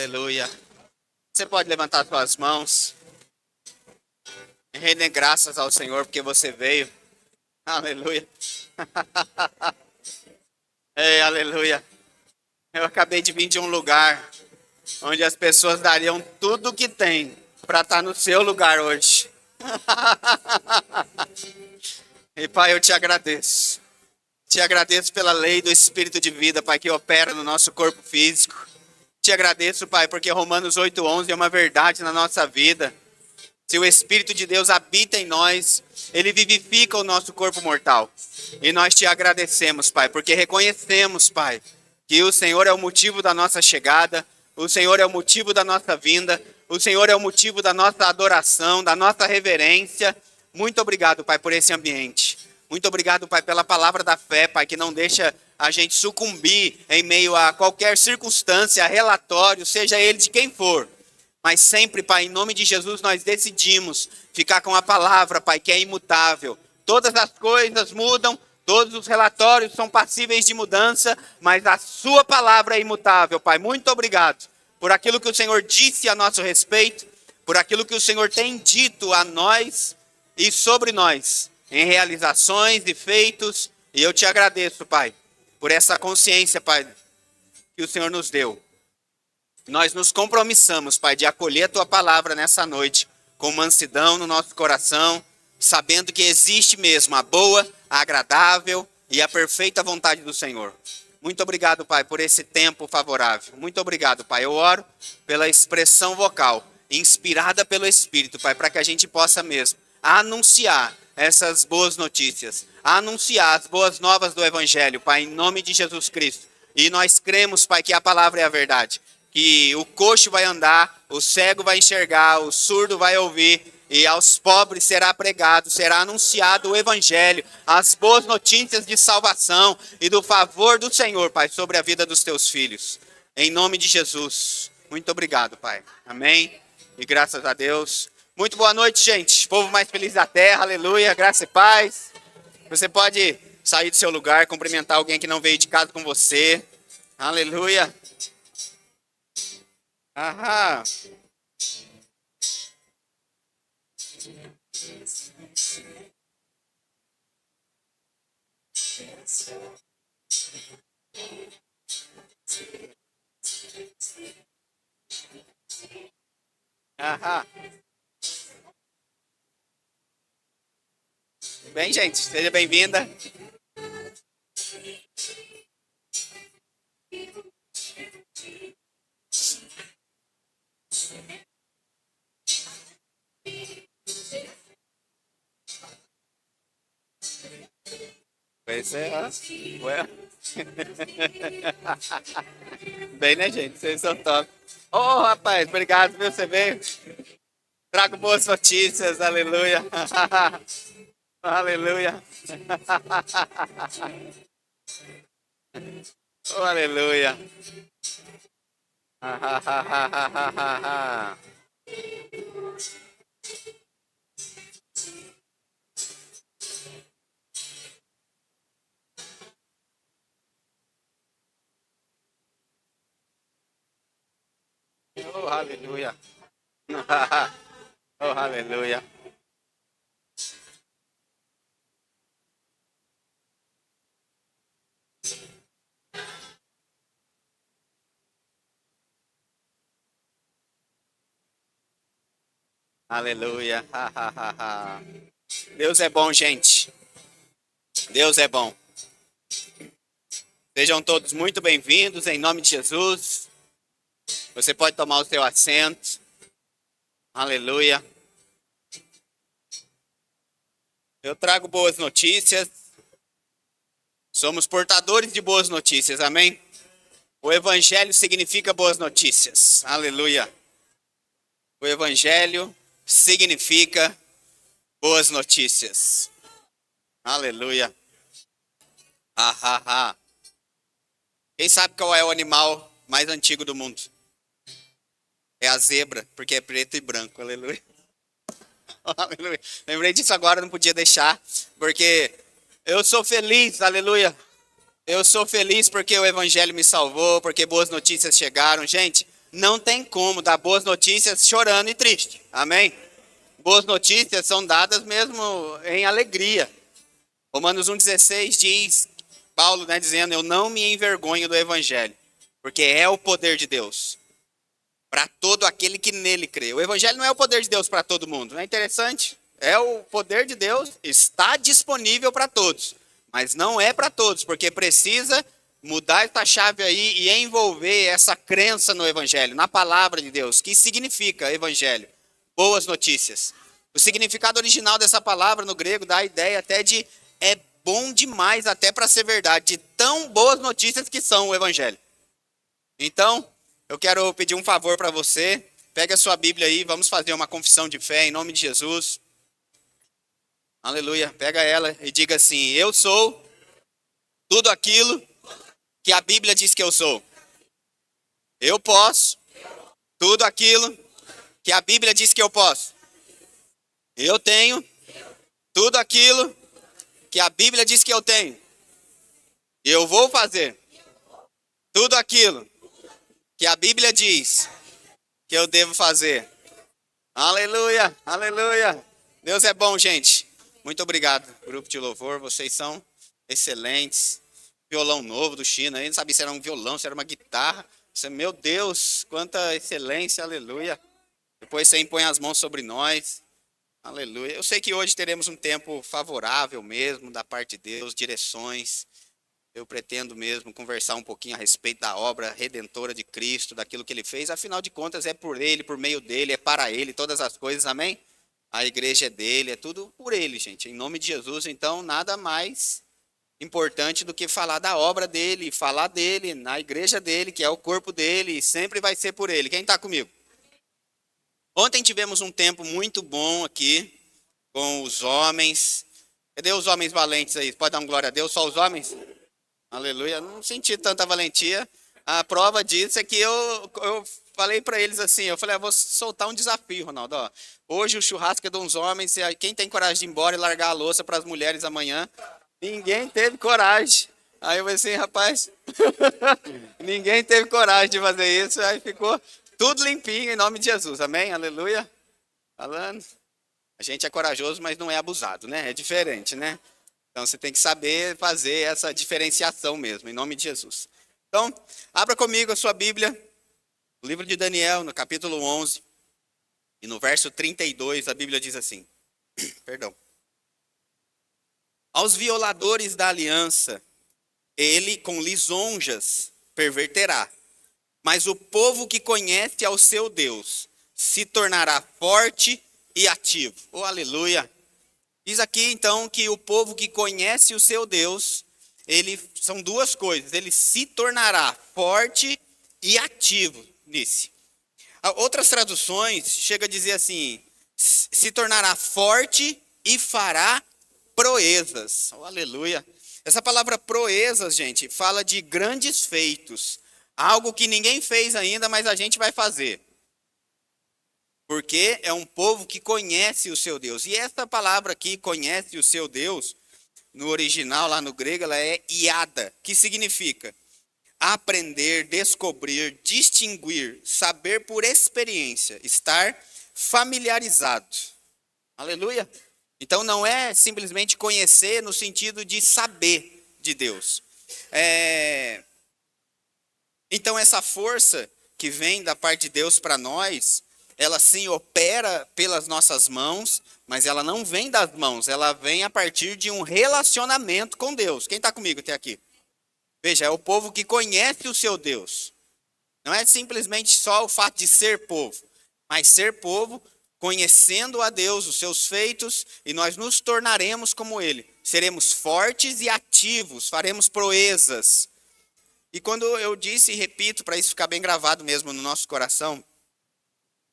Aleluia. Você pode levantar suas mãos e render graças ao Senhor porque você veio. Aleluia. Ei, aleluia. Eu acabei de vir de um lugar onde as pessoas dariam tudo o que tem para estar no seu lugar hoje. E Pai, eu te agradeço. Te agradeço pela lei do Espírito de vida, Pai, que opera no nosso corpo físico. Te agradeço, Pai, porque Romanos 8:11 é uma verdade na nossa vida. Se o Espírito de Deus habita em nós, Ele vivifica o nosso corpo mortal. E nós te agradecemos, Pai, porque reconhecemos, Pai, que o Senhor é o motivo da nossa chegada, o Senhor é o motivo da nossa vinda, o Senhor é o motivo da nossa adoração, da nossa reverência. Muito obrigado, Pai, por esse ambiente. Muito obrigado, Pai, pela palavra da fé, Pai, que não deixa a gente sucumbir em meio a qualquer circunstância, relatório, seja ele de quem for. Mas sempre, Pai, em nome de Jesus, nós decidimos ficar com a palavra, Pai, que é imutável. Todas as coisas mudam, todos os relatórios são passíveis de mudança, mas a sua palavra é imutável, Pai. Muito obrigado por aquilo que o Senhor disse a nosso respeito, por aquilo que o Senhor tem dito a nós e sobre nós, em realizações e feitos. E eu te agradeço, Pai, por essa consciência, Pai, que o Senhor nos deu. Nós nos compromissamos, Pai, de acolher a Tua palavra nessa noite, com mansidão no nosso coração, sabendo que existe mesmo a boa, a agradável e a perfeita vontade do Senhor. Muito obrigado, Pai, por esse tempo favorável. Muito obrigado, Pai. Eu oro pela expressão vocal, inspirada pelo Espírito, Pai, para que a gente possa mesmo anunciar essas boas notícias, anunciar as boas novas do Evangelho, Pai, em nome de Jesus Cristo. E nós cremos, Pai, que a palavra é a verdade. Que o coxo vai andar, o cego vai enxergar, o surdo vai ouvir, e aos pobres será pregado, será anunciado o Evangelho, as boas notícias de salvação e do favor do Senhor, Pai, sobre a vida dos teus filhos. Em nome de Jesus. Muito obrigado, Pai. Amém. E graças a Deus. Muito boa noite, gente. Povo mais feliz da terra, aleluia, graça e paz. Você pode sair do seu lugar, cumprimentar alguém que não veio de casa com você. Aleluia. Aham. Aham. Bem, gente, seja bem-vinda. Pois é, ué. Bem, né, gente? Vocês são top. Ô, rapaz, obrigado, viu? Você veio. Trago boas notícias, aleluia. Aleluia. Oh, aleluia. Oh, aleluia. Oh, aleluia. Aleluia. Deus é bom, gente. Deus é bom. Sejam todos muito bem-vindos em nome de Jesus. Você pode tomar o seu assento. Aleluia. Eu trago boas notícias. Somos portadores de boas notícias, amém? O Evangelho significa boas notícias. Aleluia. O Evangelho significa boas notícias. Aleluia. Quem sabe qual é o animal mais antigo do mundo? É a zebra, porque é preto e branco. Aleluia. Aleluia. Lembrei disso agora, não podia deixar, porque eu sou feliz, aleluia. Eu sou feliz porque o Evangelho me salvou, porque boas notícias chegaram. Gente, não tem como dar boas notícias chorando e triste. Amém? Boas notícias são dadas mesmo em alegria. Romanos 1,16 diz, Paulo, né, dizendo, eu não me envergonho do evangelho, porque é o poder de Deus para todo aquele que nele crê. O evangelho não é o poder de Deus para todo mundo, não é interessante? É o poder de Deus, está disponível para todos, mas não é para todos, porque precisa mudar essa chave aí e envolver essa crença no evangelho, na palavra de Deus, que significa evangelho, boas notícias. O significado original dessa palavra no grego dá a ideia até de é bom demais até para ser verdade, de tão boas notícias que são o evangelho. Então, eu quero pedir um favor para você. Pega a sua Bíblia aí, vamos fazer uma confissão de fé em nome de Jesus. Aleluia. Pega ela e diga assim: eu sou tudo aquilo que a Bíblia diz que eu sou. Eu posso tudo aquilo que a Bíblia diz que eu posso. Eu tenho tudo aquilo que a Bíblia diz que eu tenho. Eu vou fazer tudo aquilo que a Bíblia diz que eu devo fazer. Aleluia, aleluia. Deus é bom, gente. Muito obrigado, grupo de louvor. Vocês são excelentes. Violão novo do China. Eu não sabia se era um violão, se era uma guitarra. Meu Deus, quanta excelência, aleluia. Depois você impõe as mãos sobre nós. Aleluia. Eu sei que hoje teremos um tempo favorável mesmo da parte de Deus, direções. Eu pretendo mesmo conversar um pouquinho a respeito da obra redentora de Cristo, daquilo que Ele fez. Afinal de contas, é por Ele, por meio dEle, é para Ele, todas as coisas, amém? A igreja é dEle, é tudo por Ele, gente. Em nome de Jesus, então, nada mais importante do que falar da obra dEle, falar dEle, na igreja dEle, que é o corpo dEle, e sempre vai ser por Ele. Quem está comigo? Ontem tivemos um tempo muito bom aqui com os homens. Cadê os homens valentes aí? Pode dar um glória a Deus, só os homens? Aleluia. Não senti tanta valentia. A prova disso é que eu falei para eles assim, eu falei, vou soltar um desafio, Ronaldo. Ó, hoje o churrasco é de uns homens, quem tem coragem de ir embora e largar a louça para as mulheres amanhã? Ninguém teve coragem. Aí eu falei assim, rapaz, ninguém teve coragem de fazer isso, aí ficou tudo limpinho em nome de Jesus, amém? Aleluia. Falando. A gente é corajoso, mas não é abusado, né? É diferente, né? Então você tem que saber fazer essa diferenciação mesmo, em nome de Jesus. Então, abra comigo a sua Bíblia, o livro de Daniel, no capítulo 11, e no verso 32, a Bíblia diz assim, perdão. Aos violadores da aliança, ele com lisonjas perverterá. Mas o povo que conhece ao seu Deus se tornará forte e ativo. Oh, aleluia! Diz aqui então que o povo que conhece o seu Deus, são duas coisas. Ele se tornará forte e ativo nisso. Outras traduções chegam a dizer assim, se tornará forte e fará proezas. Oh, aleluia! Essa palavra proezas, gente, fala de grandes feitos. Algo que ninguém fez ainda, mas a gente vai fazer. Porque é um povo que conhece o seu Deus. E essa palavra aqui, conhece o seu Deus, no original, lá no grego, ela é iada, que significa aprender, descobrir, distinguir, saber por experiência, estar familiarizado. Aleluia! Então não é simplesmente conhecer no sentido de saber de Deus. Então essa força que vem da parte de Deus para nós, ela sim opera pelas nossas mãos, mas ela não vem das mãos, ela vem a partir de um relacionamento com Deus. Quem está comigo até aqui? Veja, é o povo que conhece o seu Deus. Não é simplesmente só o fato de ser povo, mas ser povo conhecendo a Deus, os seus feitos, e nós nos tornaremos como Ele. Seremos fortes e ativos, faremos proezas. E quando eu disse e repito, para isso ficar bem gravado mesmo no nosso coração,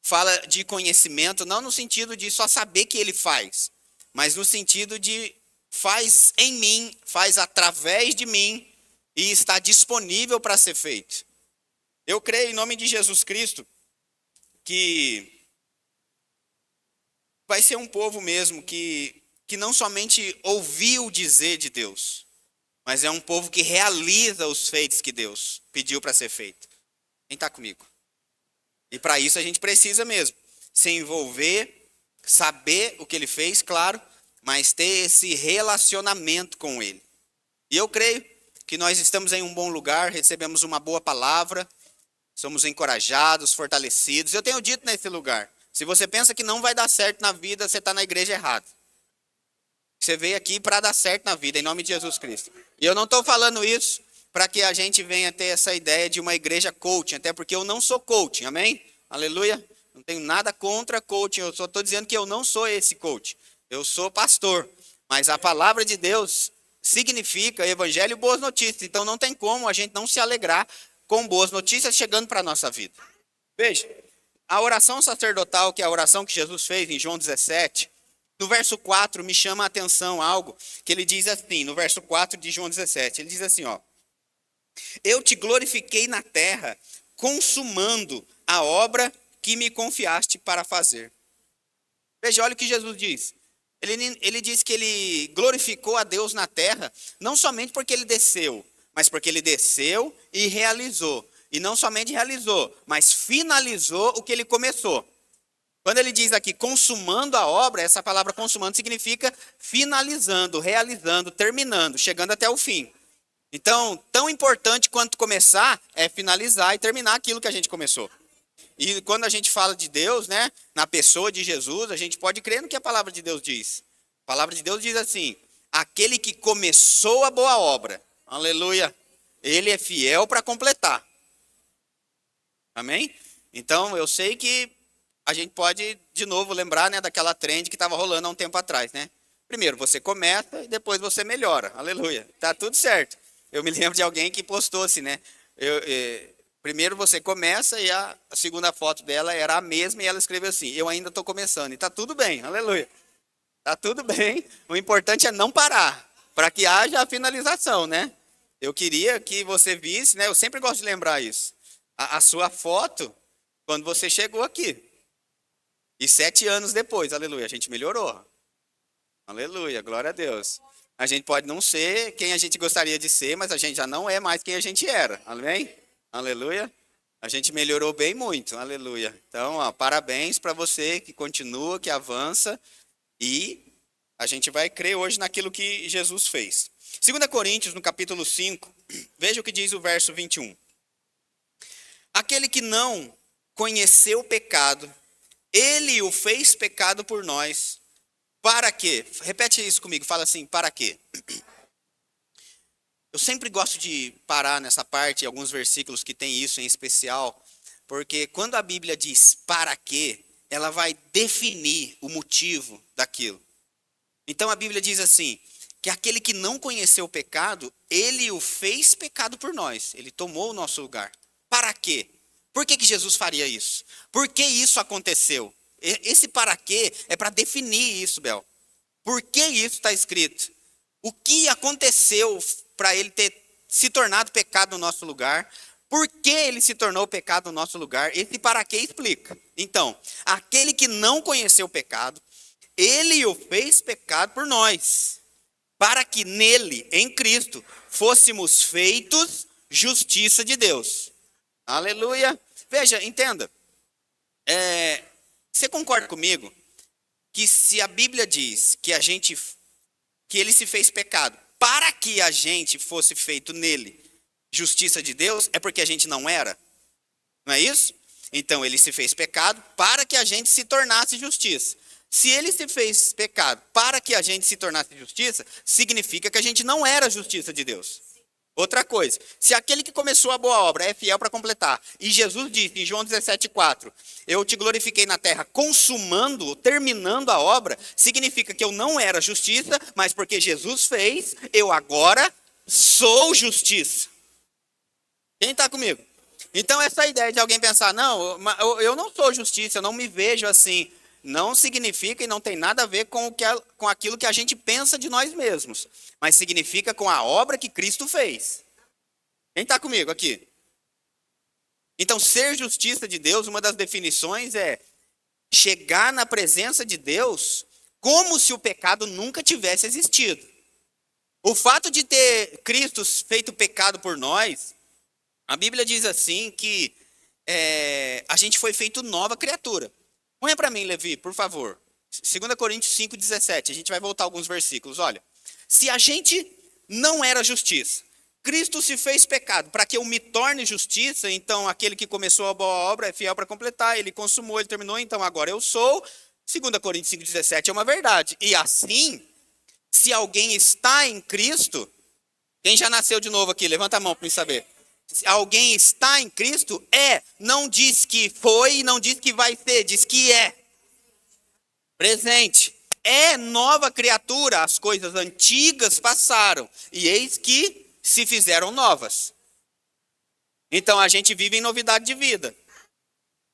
fala de conhecimento, não no sentido de só saber que Ele faz, mas no sentido de faz em mim, faz através de mim e está disponível para ser feito. Eu creio em nome de Jesus Cristo que vai ser um povo mesmo que não somente ouviu dizer de Deus, mas é um povo que realiza os feitos que Deus pediu para ser feito. Quem está comigo? E para isso a gente precisa mesmo se envolver, saber o que ele fez, claro, mas ter esse relacionamento com ele. E eu creio que nós estamos em um bom lugar, recebemos uma boa palavra, somos encorajados, fortalecidos. Eu tenho dito nesse lugar, se você pensa que não vai dar certo na vida, você está na igreja errada. Você veio aqui para dar certo na vida, em nome de Jesus Cristo. E eu não estou falando isso para que a gente venha ter essa ideia de uma igreja coaching, até porque eu não sou coaching, amém? Aleluia. Não tenho nada contra coaching, eu só estou dizendo que eu não sou esse coach. Eu sou pastor, mas a palavra de Deus significa evangelho e boas notícias. Então não tem como a gente não se alegrar com boas notícias chegando para a nossa vida. Veja, a oração sacerdotal, que é a oração que Jesus fez em João 17, no verso 4 me chama a atenção algo que ele diz assim, no verso 4 de João 17, ele diz assim, ó: eu te glorifiquei na terra, consumando a obra que me confiaste para fazer. Veja, olha o que Jesus diz. Ele diz que ele glorificou a Deus na terra, não somente porque ele desceu, mas porque ele desceu e realizou. E não somente realizou, mas finalizou o que ele começou. Quando ele diz aqui consumando a obra, essa palavra consumando significa finalizando, realizando, terminando, chegando até o fim. Então, tão importante quanto começar é finalizar e terminar aquilo que a gente começou. E quando a gente fala de Deus, né, na pessoa de Jesus, a gente pode crer no que a palavra de Deus diz. A palavra de Deus diz assim: aquele que começou a boa obra, aleluia, ele é fiel para completar. Amém? Então, eu sei que a gente pode, de novo, lembrar, né, daquela trend que estava rolando há um tempo atrás, né? Primeiro você começa e depois você melhora. Aleluia. Tá tudo certo. Eu me lembro de alguém que postou assim, né? Primeiro você começa e a segunda foto dela era a mesma e ela escreveu assim: eu ainda estou começando. E tá tudo bem. Aleluia. Tá tudo bem. O importante é não parar, para que haja a finalização, né? Eu queria que você visse, né? Eu sempre gosto de lembrar isso. A sua foto quando você chegou aqui. E 7 anos depois, aleluia, a gente melhorou. Aleluia, glória a Deus. A gente pode não ser quem a gente gostaria de ser, mas a gente já não é mais quem a gente era. Amém? Aleluia. A gente melhorou bem muito, aleluia. Então, ó, parabéns para você que continua, que avança. E a gente vai crer hoje naquilo que Jesus fez. 2 Coríntios, no capítulo 5, veja o que diz o verso 21. Aquele que não conheceu o pecado, ele o fez pecado por nós. Para quê? Repete isso comigo, fala assim, para quê? Eu sempre gosto de parar nessa parte, alguns versículos que tem isso em especial, porque quando a Bíblia diz para quê, ela vai definir o motivo daquilo. Então a Bíblia diz assim, que aquele que não conheceu o pecado, ele o fez pecado por nós, ele tomou o nosso lugar. Para quê? Por que Jesus faria isso? Por que isso aconteceu? Esse para quê é para definir isso, Bel. Por que isso está escrito? O que aconteceu para ele ter se tornado pecado no nosso lugar? Por que ele se tornou pecado no nosso lugar? Esse para quê explica. Então, aquele que não conheceu o pecado, ele o fez pecado por nós, para que nele, em Cristo, fôssemos feitos justiça de Deus. Aleluia. Veja, entenda. Você concorda comigo que se a Bíblia diz que ele se fez pecado para que a gente fosse feito nele justiça de Deus, é porque a gente não era? Não é isso? Então ele se fez pecado para que a gente se tornasse justiça. Se ele se fez pecado para que a gente se tornasse justiça, significa que a gente não era justiça de Deus. Outra coisa, se aquele que começou a boa obra é fiel para completar, e Jesus disse em João 17,4, eu te glorifiquei na terra consumando, terminando a obra, significa que eu não era justiça, mas porque Jesus fez, eu agora sou justiça. Quem está comigo? Então essa ideia de alguém pensar, não, eu não sou justiça, eu não me vejo assim, não significa e não tem nada a ver com aquilo que a gente pensa de nós mesmos, mas significa com a obra que Cristo fez. Quem está comigo aqui? Então, ser justiça de Deus, uma das definições é chegar na presença de Deus como se o pecado nunca tivesse existido. O fato de ter Cristo feito pecado por nós, a Bíblia diz assim que a gente foi feito nova criatura. Põe para mim, Levi, por favor. 2 Coríntios 5,17. A gente vai voltar alguns versículos. Olha, se a gente não era justiça, Cristo se fez pecado para que eu me torne justiça, então aquele que começou a boa obra é fiel para completar, ele consumou, ele terminou, então agora eu sou. 2 Coríntios 5,17 é uma verdade. E assim, se alguém está em Cristo, quem já nasceu de novo aqui, levanta a mão para me saber. Se alguém está em Cristo, não diz que foi e não diz que vai ser, diz que é. Presente. É nova criatura, as coisas antigas passaram, e eis que se fizeram novas. Então a gente vive em novidade de vida.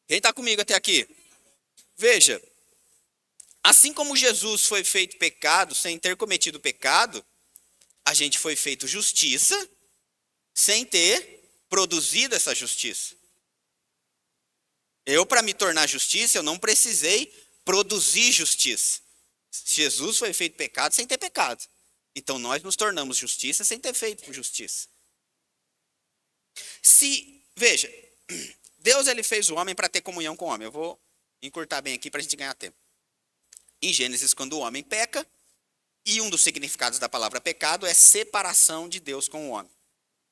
Quem está comigo até aqui? Veja, assim como Jesus foi feito pecado sem ter cometido pecado, a gente foi feito justiça sem ter produzido essa justiça. Eu, para me tornar justiça, eu não precisei produzir justiça. Jesus foi feito pecado sem ter pecado. Então nós nos tornamos justiça sem ter feito justiça. Veja, Deus ele fez o homem para ter comunhão com o homem. Eu vou encurtar bem aqui para a gente ganhar tempo. Em Gênesis, quando o homem peca, e um dos significados da palavra pecado é separação de Deus com o homem.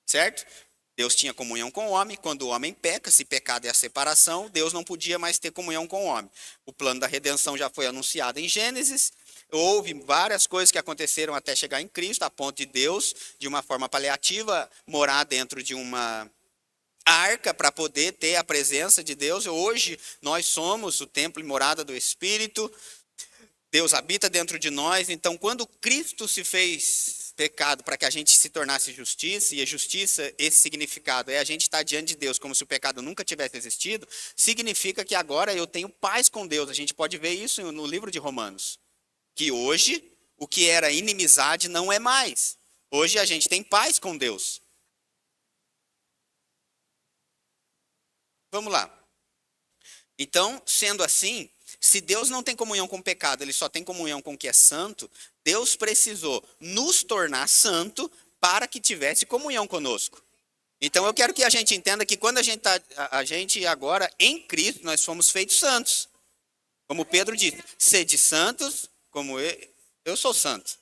Certo? Deus tinha comunhão com o homem, quando o homem peca, se pecado é a separação, Deus não podia mais ter comunhão com o homem. O plano da redenção já foi anunciado em Gênesis, houve várias coisas que aconteceram até chegar em Cristo, a ponto de Deus, de uma forma paliativa, morar dentro de uma arca para poder ter a presença de Deus. Hoje nós somos o templo e morada do Espírito, Deus habita dentro de nós, então quando Cristo se fez pecado para que a gente se tornasse justiça, e a justiça, esse significado é a gente estar diante de Deus como se o pecado nunca tivesse existido, significa que agora eu tenho paz com Deus. A gente pode ver isso no livro de Romanos, que hoje o que era inimizade não é mais. Hoje a gente tem paz com Deus. Vamos lá. Então, sendo assim, se Deus não tem comunhão com o pecado, ele só tem comunhão com o que é santo, Deus precisou nos tornar santo para que tivesse comunhão conosco. Então eu quero que a gente entenda que quando a gente agora em Cristo, nós fomos feitos santos. Como Pedro disse, sede santos como eu sou santo.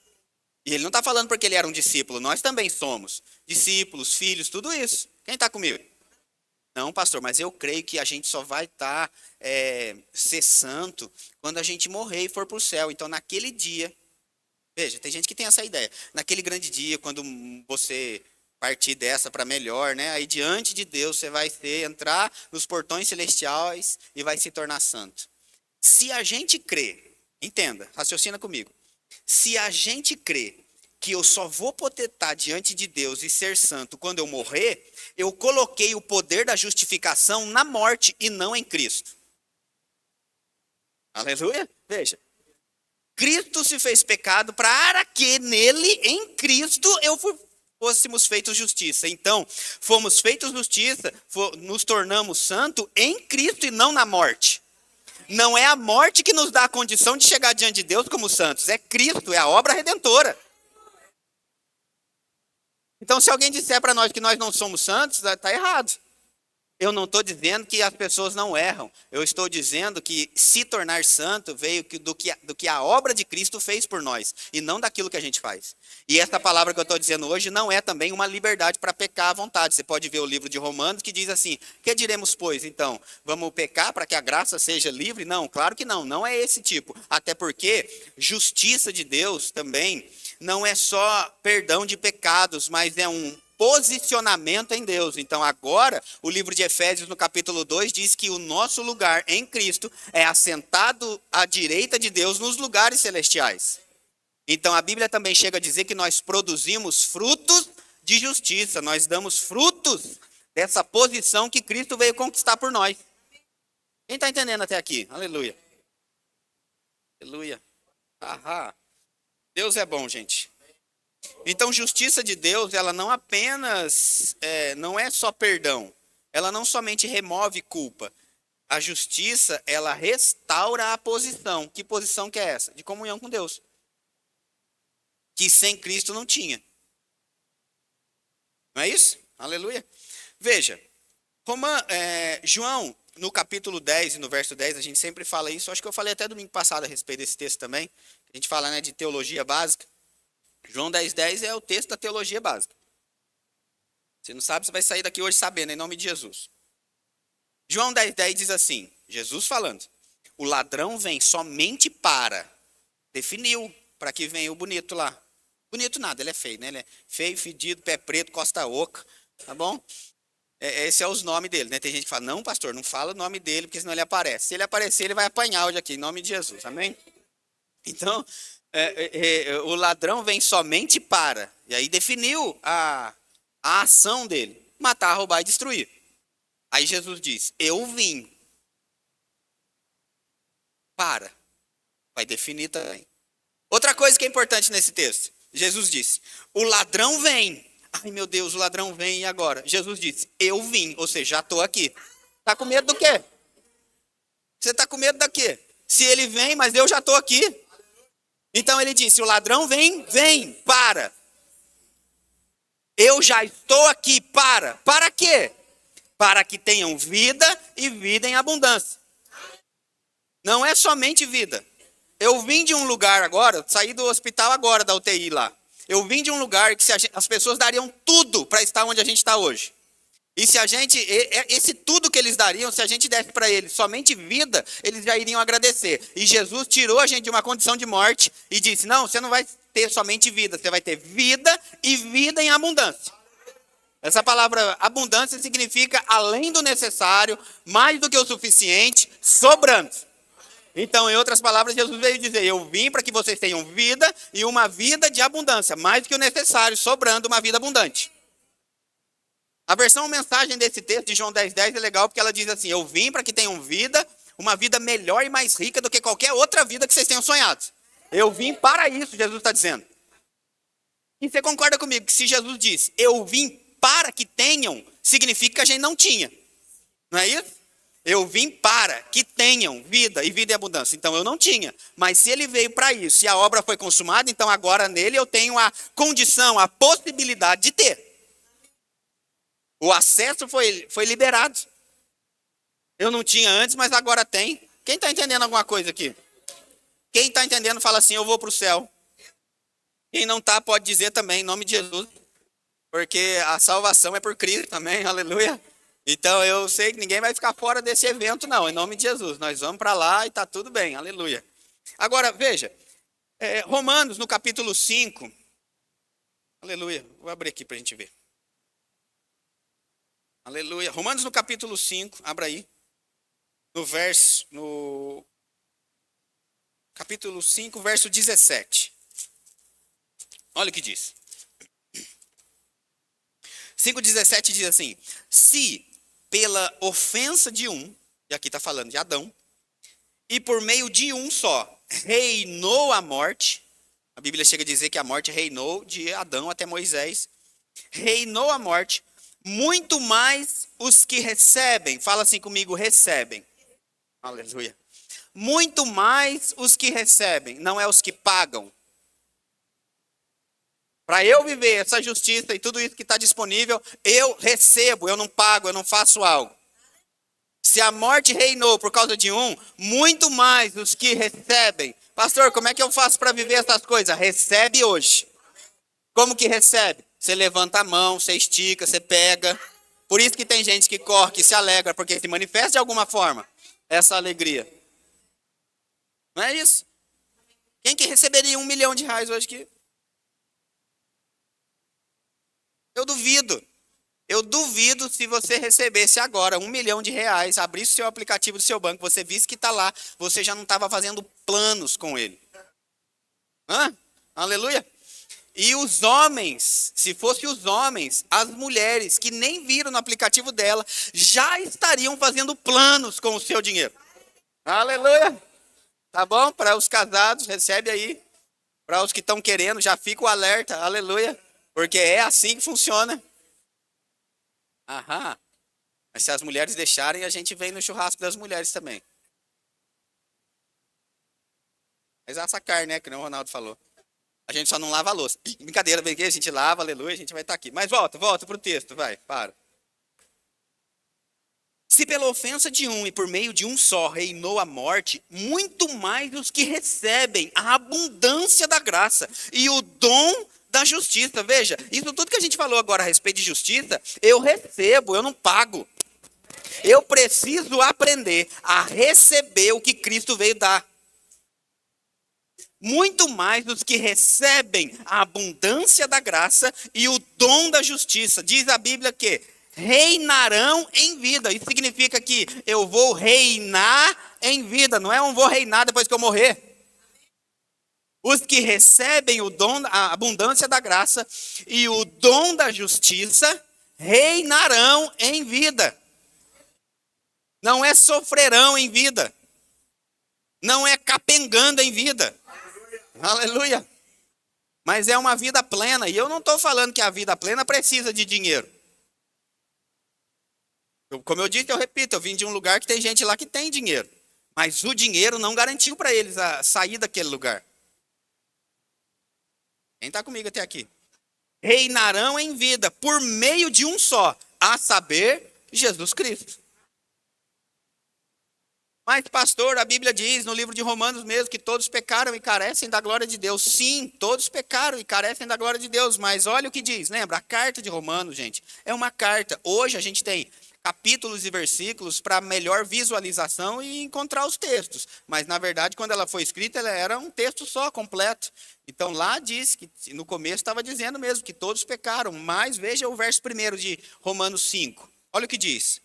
E ele não está falando porque ele era um discípulo, nós também somos discípulos, filhos, tudo isso. Quem está comigo? Não, pastor, mas eu creio que a gente só vai estar ser santo quando a gente morrer e for para o céu. Então, naquele dia, veja, tem gente que tem essa ideia. Naquele grande dia, quando você partir dessa para melhor, né? Aí diante de Deus você vai entrar nos portões celestiais e vai se tornar santo. Se a gente crê, entenda, raciocina comigo. Se a gente crê que eu só vou poder estar diante de Deus e ser santo quando eu morrer, eu coloquei o poder da justificação na morte e não em Cristo. Aleluia? Veja. Cristo se fez pecado para que nele, em Cristo, fôssemos feitos justiça. Então, fomos feitos justiça, nos tornamos santos em Cristo e não na morte. Não é a morte que nos dá a condição de chegar diante de Deus como santos, é Cristo, é a obra redentora. Então, se alguém disser para nós que nós não somos santos, está errado. Eu não estou dizendo que as pessoas não erram. Eu estou dizendo que se tornar santo veio do que a obra de Cristo fez por nós, e não daquilo que a gente faz. E essa palavra que eu estou dizendo hoje não é também uma liberdade para pecar à vontade. Você pode ver o livro de Romanos que diz assim, que diremos, pois, então? Vamos pecar para que a graça seja livre? Não, claro que não, não é esse tipo. Até porque justiça de Deus também não é só perdão de pecados, mas é um posicionamento em Deus. Então agora, o livro de Efésios no capítulo 2 diz que o nosso lugar em Cristo é assentado à direita de Deus nos lugares celestiais. Então a Bíblia também chega a dizer que nós produzimos frutos de justiça, nós damos frutos dessa posição que Cristo veio conquistar por nós. Quem está entendendo até aqui? Aleluia. Aleluia. Ahá. Deus é bom, gente. Então, justiça de Deus, ela não apenas, não é só perdão. Ela não somente remove culpa. A justiça, ela restaura a posição. Que posição que é essa? De comunhão com Deus. Que sem Cristo não tinha. Não é isso? Aleluia. Veja, João, no capítulo 10 e no verso 10, a gente sempre fala isso. Acho que eu falei até domingo passado a respeito desse texto também. A gente fala, né, de teologia básica. João 10:10 é o texto da teologia básica. Você não sabe, você vai sair daqui hoje sabendo, em nome de Jesus. João 10:10 diz assim, Jesus falando, o ladrão vem somente para, definiu, para que venha o bonito lá. Bonito nada, ele é feio, né? Ele é feio, fedido, pé preto, costa oca, tá bom? Esse é os nomes dele, né? Tem gente que fala, não, pastor, não fala o nome dele, porque senão ele aparece. Se ele aparecer, ele vai apanhar hoje aqui, em nome de Jesus, amém? Então, o ladrão vem somente para, e aí definiu a ação dele, matar, roubar e destruir. Aí Jesus diz, eu vim para, vai definir também. Outra coisa que é importante nesse texto, Jesus disse, o ladrão vem. Ai meu Deus, o ladrão vem e agora? Jesus disse, eu vim, ou seja, já estou aqui. Está com medo do quê? Você está com medo da quê? Se ele vem, mas eu já estou aqui. Então ele disse, o ladrão vem, vem, para. Eu já estou aqui, para. Para quê? Para que tenham vida e vida em abundância. Não é somente vida. Eu vim de um lugar agora, saí do hospital agora, da UTI lá. Eu vim de um lugar que as pessoas dariam tudo para estar onde a gente está hoje. E se a gente, esse tudo que eles dariam, se a gente desse para eles somente vida, eles já iriam agradecer. E Jesus tirou a gente de uma condição de morte e disse, não, você não vai ter somente vida, você vai ter vida e vida em abundância. Essa palavra abundância significa além do necessário, mais do que o suficiente, sobrando. Então, em outras palavras, Jesus veio dizer, eu vim para que vocês tenham vida e uma vida de abundância, mais do que o necessário, sobrando uma vida abundante. A versão mensagem desse texto de João 10:10 é legal porque ela diz assim, eu vim para que tenham vida, uma vida melhor e mais rica do que qualquer outra vida que vocês tenham sonhado. Eu vim para isso, Jesus está dizendo. E você concorda comigo que se Jesus diz, eu vim para que tenham, significa que a gente não tinha. Não é isso? Eu vim para que tenham vida e vida em abundância. Então eu não tinha. Mas se ele veio para isso e a obra foi consumada, então agora nele eu tenho a condição, a possibilidade de ter. O acesso foi liberado. Eu não tinha antes, mas agora tem. Quem está entendendo alguma coisa aqui? Quem está entendendo fala assim, eu vou para o céu. Quem não está pode dizer também, em nome de Jesus. Porque a salvação é por Cristo também, aleluia. Então eu sei que ninguém vai ficar fora desse evento não, em nome de Jesus. Nós vamos para lá e está tudo bem, aleluia. Agora, veja, Romanos no capítulo 5, aleluia, vou abrir aqui para a gente ver. Aleluia. Romanos no capítulo 5, abra aí. No capítulo 5, verso 17. Olha o que diz. 5,17 diz assim, se pela ofensa de um, e aqui está falando de Adão, e por meio de um só, reinou a morte, a Bíblia chega a dizer que a morte reinou de Adão até Moisés, reinou a morte, muito mais os que recebem, fala assim comigo, recebem, aleluia, muito mais os que recebem, não é os que pagam. Para eu viver essa justiça e tudo isso que está disponível, eu recebo, eu não pago, eu não faço algo. Se a morte reinou por causa de um, muito mais os que recebem. Pastor, como é que eu faço para viver essas coisas? Recebe hoje. Como que recebe? Você levanta a mão, você estica, você pega. Por isso que tem gente que corre, que se alegra, porque se manifesta de alguma forma essa alegria. Não é isso? Quem que receberia R$1 milhão hoje aqui? Eu duvido. Eu duvido se você recebesse agora R$1 milhão, abrisse o seu aplicativo do seu banco, você visse que está lá, você já não estava fazendo planos com ele. Hã? Aleluia. E os homens, se fossem os homens, as mulheres que nem viram no aplicativo dela, já estariam fazendo planos com o seu dinheiro. Aleluia. Tá bom? Para os casados, recebe aí. Para os que estão querendo, já fica o alerta. Aleluia. Porque é assim que funciona. Aham. Mas se as mulheres deixarem, a gente vem no churrasco das mulheres também. Mas essa carne, né? Que nem o Ronaldo falou. A gente só não lava a louça. Brincadeira, vem aqui, a gente lava, aleluia, a gente vai estar aqui. Mas volta para o texto, vai, para. Se pela ofensa de um e por meio de um só reinou a morte, muito mais os que recebem a abundância da graça e o dom da justiça. Veja, isso tudo que a gente falou agora a respeito de justiça, eu recebo, eu não pago. Eu preciso aprender a receber o que Cristo veio dar. Muito mais os que recebem a abundância da graça e o dom da justiça. Diz a Bíblia que reinarão em vida. Isso significa que eu vou reinar em vida. Não é eu vou reinar depois que eu morrer. Os que recebem o dom, a abundância da graça e o dom da justiça reinarão em vida. Não é sofrerão em vida. Não é capengando em vida. Aleluia. Mas é uma vida plena. E eu não estou falando que a vida plena precisa de dinheiro. Como eu disse, eu repito, eu vim de um lugar que tem gente lá que tem dinheiro. Mas o dinheiro não garantiu para eles a sair daquele lugar. Quem está comigo até aqui? Reinarão em vida por meio de um só, a saber, Jesus Cristo. Mas, pastor, a Bíblia diz no livro de Romanos mesmo que todos pecaram e carecem da glória de Deus. Sim, todos pecaram e carecem da glória de Deus. Mas olha o que diz, lembra? A carta de Romanos, gente, é uma carta. Hoje a gente tem capítulos e versículos para melhor visualização e encontrar os textos. Mas, na verdade, quando ela foi escrita, ela era um texto só, completo. Então, lá diz que, no começo estava dizendo mesmo que todos pecaram. Mas veja o verso 1 de Romanos 5. Olha o que diz.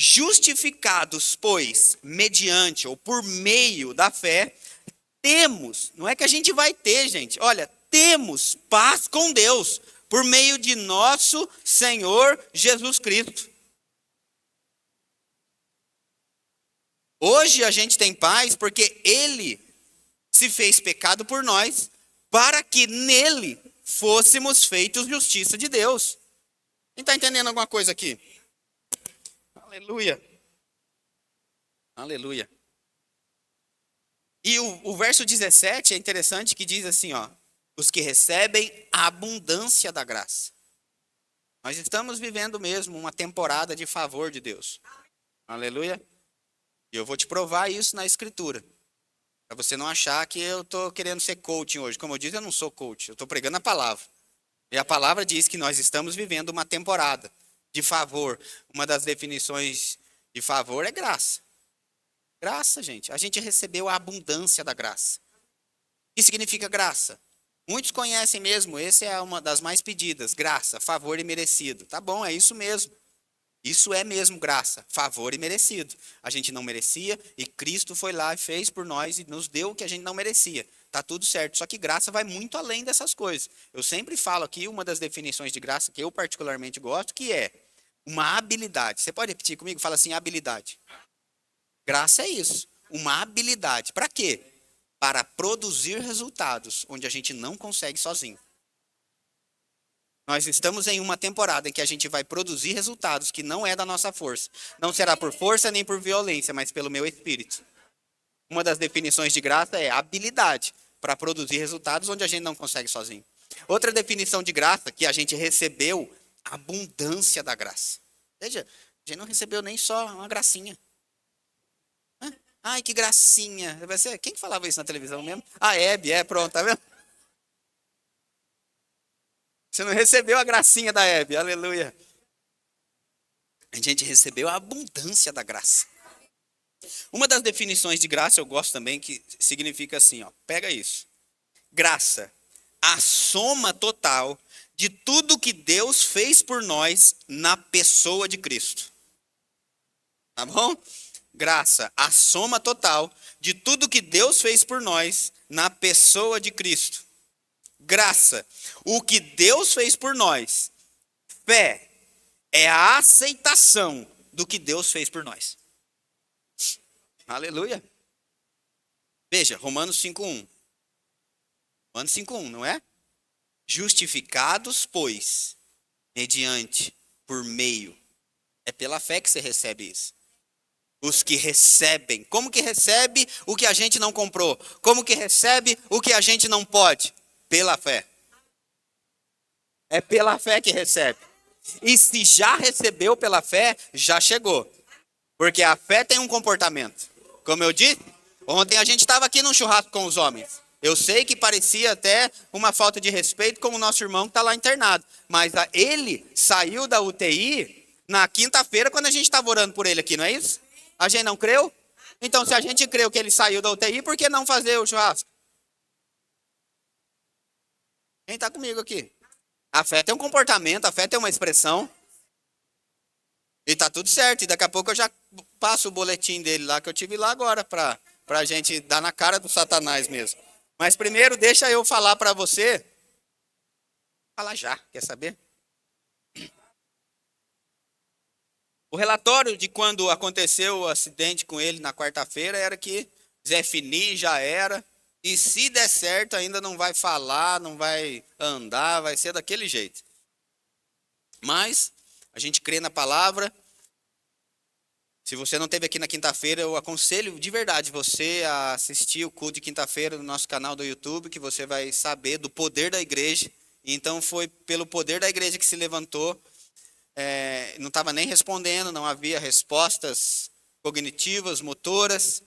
Justificados, pois, mediante ou por meio da fé, temos, não é que a gente vai ter, gente, olha, temos paz com Deus, por meio de nosso Senhor Jesus Cristo. Hoje a gente tem paz porque Ele se fez pecado por nós, para que nele fôssemos feitos justiça de Deus. Quem está entendendo alguma coisa aqui? Aleluia. Aleluia. E o verso 17 é interessante que diz assim, ó. Os que recebem a abundância da graça. Nós estamos vivendo mesmo uma temporada de favor de Deus. Aleluia. E eu vou te provar isso na Escritura. Para você não achar que eu estou querendo ser coaching hoje. Como eu disse, eu não sou coach. Eu estou pregando a palavra. E a palavra diz que nós estamos vivendo uma temporada de favor. Uma das definições de favor é graça. Graça, gente. A gente recebeu a abundância da graça. O que significa graça? Muitos conhecem mesmo, essa é uma das mais pedidas. Graça, favor e merecido. Tá bom, é isso mesmo. Isso é mesmo graça, favor e merecido. A gente não merecia e Cristo foi lá e fez por nós e nos deu o que a gente não merecia. Tá tudo certo, só que graça vai muito além dessas coisas. Eu sempre falo aqui uma das definições de graça que eu particularmente gosto, que é uma habilidade. Você pode repetir comigo? Fala assim, habilidade. Graça é isso, uma habilidade. Para quê? Para produzir resultados onde a gente não consegue sozinho. Nós estamos em uma temporada em que a gente vai produzir resultados que não é da nossa força. Não será por força nem por violência, mas pelo meu espírito. Uma das definições de graça é habilidade para produzir resultados onde a gente não consegue sozinho. Outra definição de graça que a gente recebeu, abundância da graça. Veja, a gente não recebeu nem só uma gracinha. Ai, que gracinha. Quem que falava isso na televisão mesmo? A Hebe, pronto, tá vendo? Você não recebeu a gracinha da Hebe, aleluia. A gente recebeu a abundância da graça. Uma das definições de graça eu gosto também, que significa assim, ó, pega isso. Graça, a soma total de tudo que Deus fez por nós na pessoa de Cristo. Tá bom? Graça, a soma total de tudo que Deus fez por nós na pessoa de Cristo. Graça, o que Deus fez por nós. Fé é a aceitação do que Deus fez por nós. Aleluia. Veja, Romanos 5:1. Romanos 5:1, não é? Justificados, pois, mediante, por meio. É pela fé que você recebe isso. Os que recebem. Como que recebe o que a gente não comprou? Como que recebe o que a gente não pode? Pela fé. É pela fé que recebe. E se já recebeu pela fé, já chegou. Porque a fé tem um comportamento. Como eu disse, ontem a gente estava aqui num churrasco com os homens. Eu sei que parecia até uma falta de respeito com o nosso irmão que está lá internado. Mas ele saiu da UTI na quinta-feira quando a gente estava orando por ele aqui, não é isso? A gente não creu? Então, se a gente creu que ele saiu da UTI, por que não fazer o churrasco? Quem está comigo aqui? A fé tem um comportamento, a fé tem uma expressão. E tá tudo certo. E daqui a pouco eu já passo o boletim dele lá, que eu tive lá agora, pra gente dar na cara do Satanás mesmo. Mas primeiro, deixa eu falar para você. Falar já, quer saber? O relatório de quando aconteceu o acidente com ele na quarta-feira era que Zé Fini já era. E se der certo, ainda não vai falar, não vai andar, vai ser daquele jeito. Mas a gente crê na palavra. Se você não esteve aqui na quinta-feira, eu aconselho de verdade você a assistir o culto de quinta-feira no nosso canal do YouTube, que você vai saber do poder da igreja. Então foi pelo poder da igreja que se levantou. Não estava nem respondendo, não havia respostas cognitivas, motoras.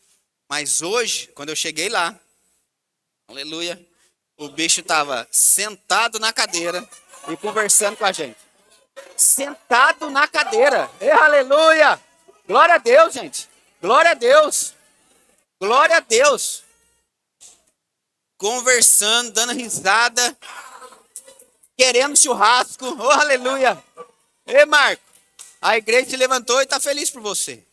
Mas hoje, quando eu cheguei lá, aleluia, o bicho estava sentado na cadeira e conversando com a gente. Sentado na cadeira. Aleluia! Glória a Deus, gente. Glória a Deus. Glória a Deus. Conversando, dando risada, querendo churrasco. Oh, aleluia. Ei, Marco, a igreja se levantou e está feliz por você.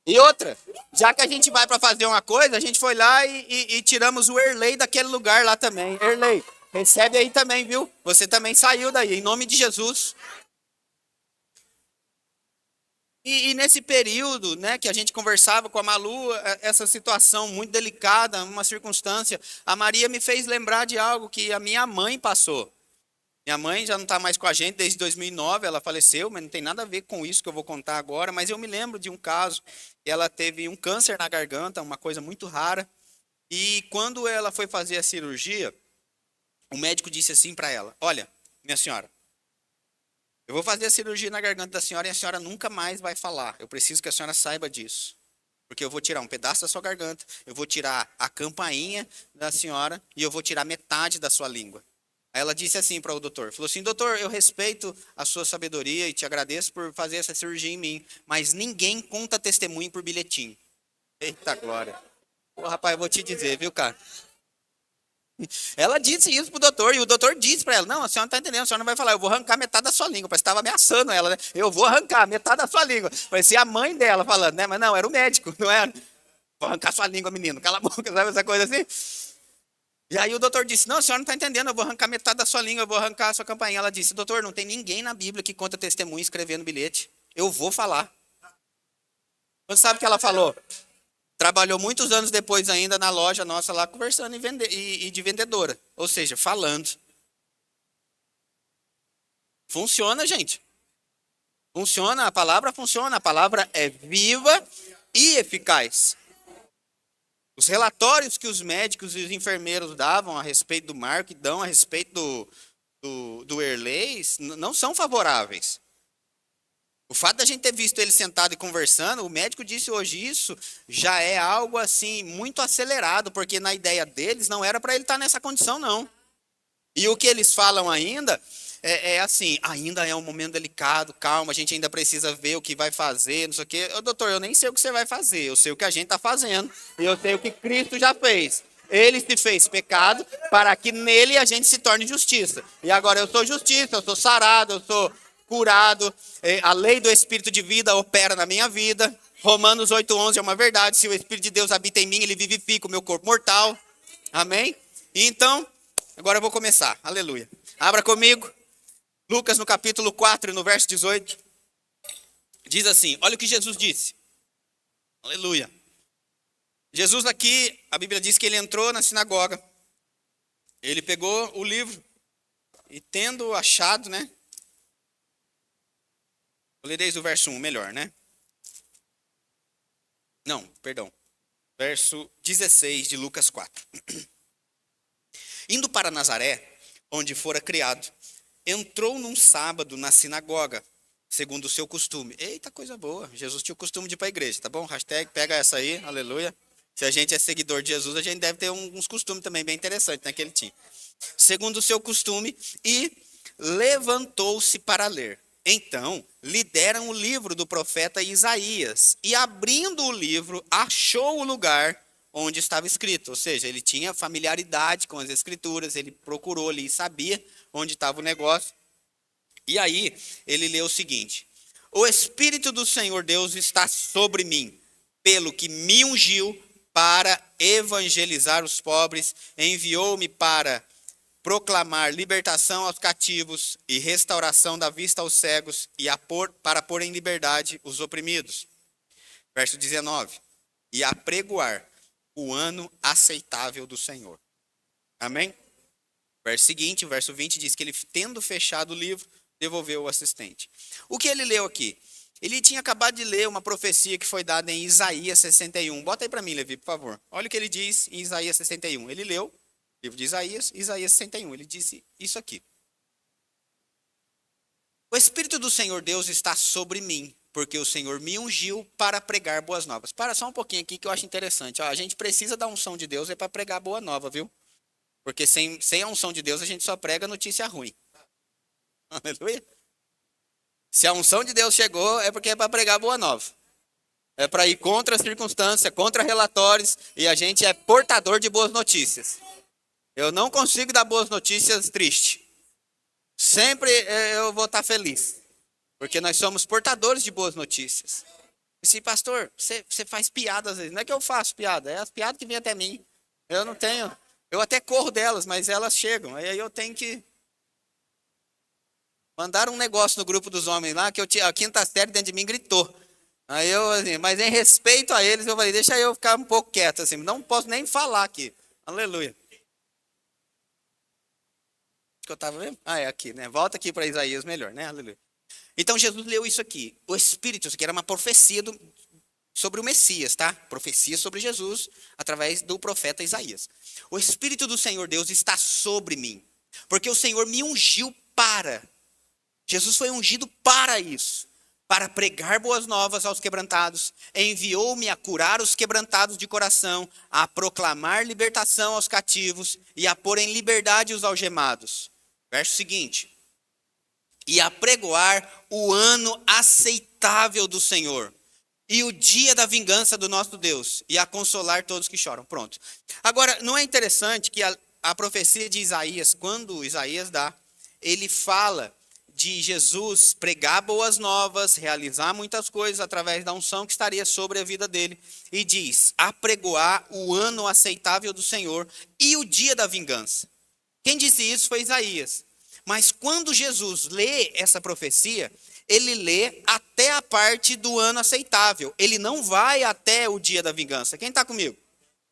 E outra, já que a gente vai para fazer uma coisa, a gente foi lá e tiramos o Erlei daquele lugar lá também. Erlei, recebe aí também, viu? Você também saiu daí, em nome de Jesus. E nesse período, né, que a gente conversava com a Malu, essa situação muito delicada, uma circunstância, a Maria me fez lembrar de algo que a minha mãe passou. Minha mãe já não está mais com a gente desde 2009, ela faleceu, mas não tem nada a ver com isso que eu vou contar agora. Mas eu me lembro de um caso, ela teve um câncer na garganta, uma coisa muito rara. E quando ela foi fazer a cirurgia, o médico disse assim para ela: olha, minha senhora, eu vou fazer a cirurgia na garganta da senhora e a senhora nunca mais vai falar. Eu preciso que a senhora saiba disso. Porque eu vou tirar um pedaço da sua garganta, eu vou tirar a campainha da senhora e eu vou tirar metade da sua língua. Aí ela disse assim para o doutor, falou assim: doutor, eu respeito a sua sabedoria e te agradeço por fazer essa cirurgia em mim, mas ninguém conta testemunho por bilhetinho. Eita glória. Pô, rapaz, eu vou te dizer, viu, cara? Ela disse isso pro doutor, e o doutor disse para ela: não, a senhora não está entendendo, a senhora não vai falar, eu vou arrancar metade da sua língua. Parece que estava ameaçando ela, né? Eu vou arrancar metade da sua língua. Parecia a mãe dela falando, né? Mas não, era o médico, não era? Vou arrancar sua língua, menino, cala a boca, sabe essa coisa assim? E aí o doutor disse: não, a senhora não está entendendo, eu vou arrancar metade da sua língua, eu vou arrancar a sua campainha. Ela disse: doutor, não tem ninguém na Bíblia que conta testemunho escrevendo bilhete. Eu vou falar. Você sabe o que ela falou? Trabalhou muitos anos depois ainda na loja nossa lá, conversando e de vendedora. Ou seja, falando. Funciona, gente. Funciona, a palavra funciona. A palavra é viva e eficaz. Os relatórios que os médicos e os enfermeiros davam a respeito do Marco e dão a respeito do Erlei não são favoráveis. O fato da gente ter visto ele sentado e conversando, o médico disse hoje isso, já é algo assim muito acelerado, porque na ideia deles não era para ele estar nessa condição, não. E o que eles falam ainda é assim: ainda é um momento delicado, calma, a gente ainda precisa ver o que vai fazer, não sei o quê. Ô, doutor, eu nem sei o que você vai fazer, eu sei o que a gente está fazendo, e eu sei o que Cristo já fez. Ele se fez pecado para que nele a gente se torne justiça. E agora eu sou justiça, eu sou sarado, eu sou curado, a lei do Espírito de vida opera na minha vida. Romanos 8:11 é uma verdade: se o Espírito de Deus habita em mim, ele vivifica o meu corpo mortal. Amém? Então, agora eu vou começar, aleluia. Abra comigo, Lucas no capítulo 4, no verso 18. Diz assim, olha o que Jesus disse. Aleluia. Jesus aqui, a Bíblia diz que ele entrou na sinagoga. Ele pegou o livro e tendo achado, né? Eu lerei desde o verso 1, melhor, né? Não, perdão. Verso 16 de Lucas 4. Indo para Nazaré, onde fora criado, entrou num sábado na sinagoga segundo o seu costume. Eita, coisa boa. Jesus tinha o costume de ir para a igreja, tá bom? Hashtag pega essa aí, aleluia. Se a gente é seguidor de Jesus, a gente deve ter uns costumes também bem interessantes, né, que ele tinha. Segundo o seu costume, e levantou-se para ler. Então, lhe deram o livro do profeta Isaías, e abrindo o livro, achou o lugar onde estava escrito. Ou seja, ele tinha familiaridade com as escrituras, ele procurou ali e sabia onde estava o negócio. E aí, ele leu o seguinte: o Espírito do Senhor Deus está sobre mim, pelo que me ungiu para evangelizar os pobres, enviou-me para proclamar libertação aos cativos e restauração da vista aos cegos e para pôr em liberdade os oprimidos. Verso 19. E apregoar o ano aceitável do Senhor. Amém? Verso seguinte, verso 20, diz que ele, tendo fechado o livro, devolveu o assistente. O que ele leu aqui? Ele tinha acabado de ler uma profecia que foi dada em Isaías 61. Bota aí para mim, Levi, por favor. Olha o que ele diz em Isaías 61. Ele leu o livro de Isaías, Isaías 61. Ele disse isso aqui: o Espírito do Senhor Deus está sobre mim, porque o Senhor me ungiu para pregar boas novas. Para só um pouquinho aqui que eu acho interessante. Ó, a gente precisa da unção de Deus para pregar boa nova, viu? Porque sem a unção de Deus a gente só prega notícia ruim. Aleluia. Se a unção de Deus chegou, é porque é para pregar boa nova. É para ir contra a circunstância, contra relatórios, e a gente é portador de boas notícias. Eu não consigo dar boas notícias tristes. Sempre eu vou estar feliz, porque nós somos portadores de boas notícias. E se, pastor, você faz piada às vezes. Não é que eu faço piada, é as piadas que vêm até mim. Eu não tenho, eu até corro delas, mas elas chegam. Aí eu tenho que mandar um negócio no grupo dos homens lá, que a quinta série dentro de mim gritou. Aí eu, assim, mas em respeito a eles, eu falei, deixa eu ficar um pouco quieto, assim, não posso nem falar aqui. Aleluia. Que eu estava vendo? Ah, é aqui, né? Volta aqui para Isaías melhor, né? Aleluia. Então Jesus leu isso aqui. O Espírito, isso aqui era uma profecia sobre o Messias, tá? Profecia sobre Jesus através do profeta Isaías. O Espírito do Senhor Deus está sobre mim, porque o Senhor me ungiu para. Jesus foi ungido para isso, para pregar boas novas aos quebrantados, enviou-me a curar os quebrantados de coração, a proclamar libertação aos cativos e a pôr em liberdade os algemados. Verso seguinte: e a pregoar o ano aceitável do Senhor e o dia da vingança do nosso Deus e a consolar todos que choram. Pronto. Agora, não é interessante que a profecia de Isaías, quando Isaías dá, ele fala de Jesus pregar boas novas, realizar muitas coisas através da unção que estaria sobre a vida dele. E diz, apregoar o ano aceitável do Senhor e o dia da vingança. Quem disse isso foi Isaías. Mas quando Jesus lê essa profecia, ele lê até a parte do ano aceitável. Ele não vai até o dia da vingança. Quem está comigo?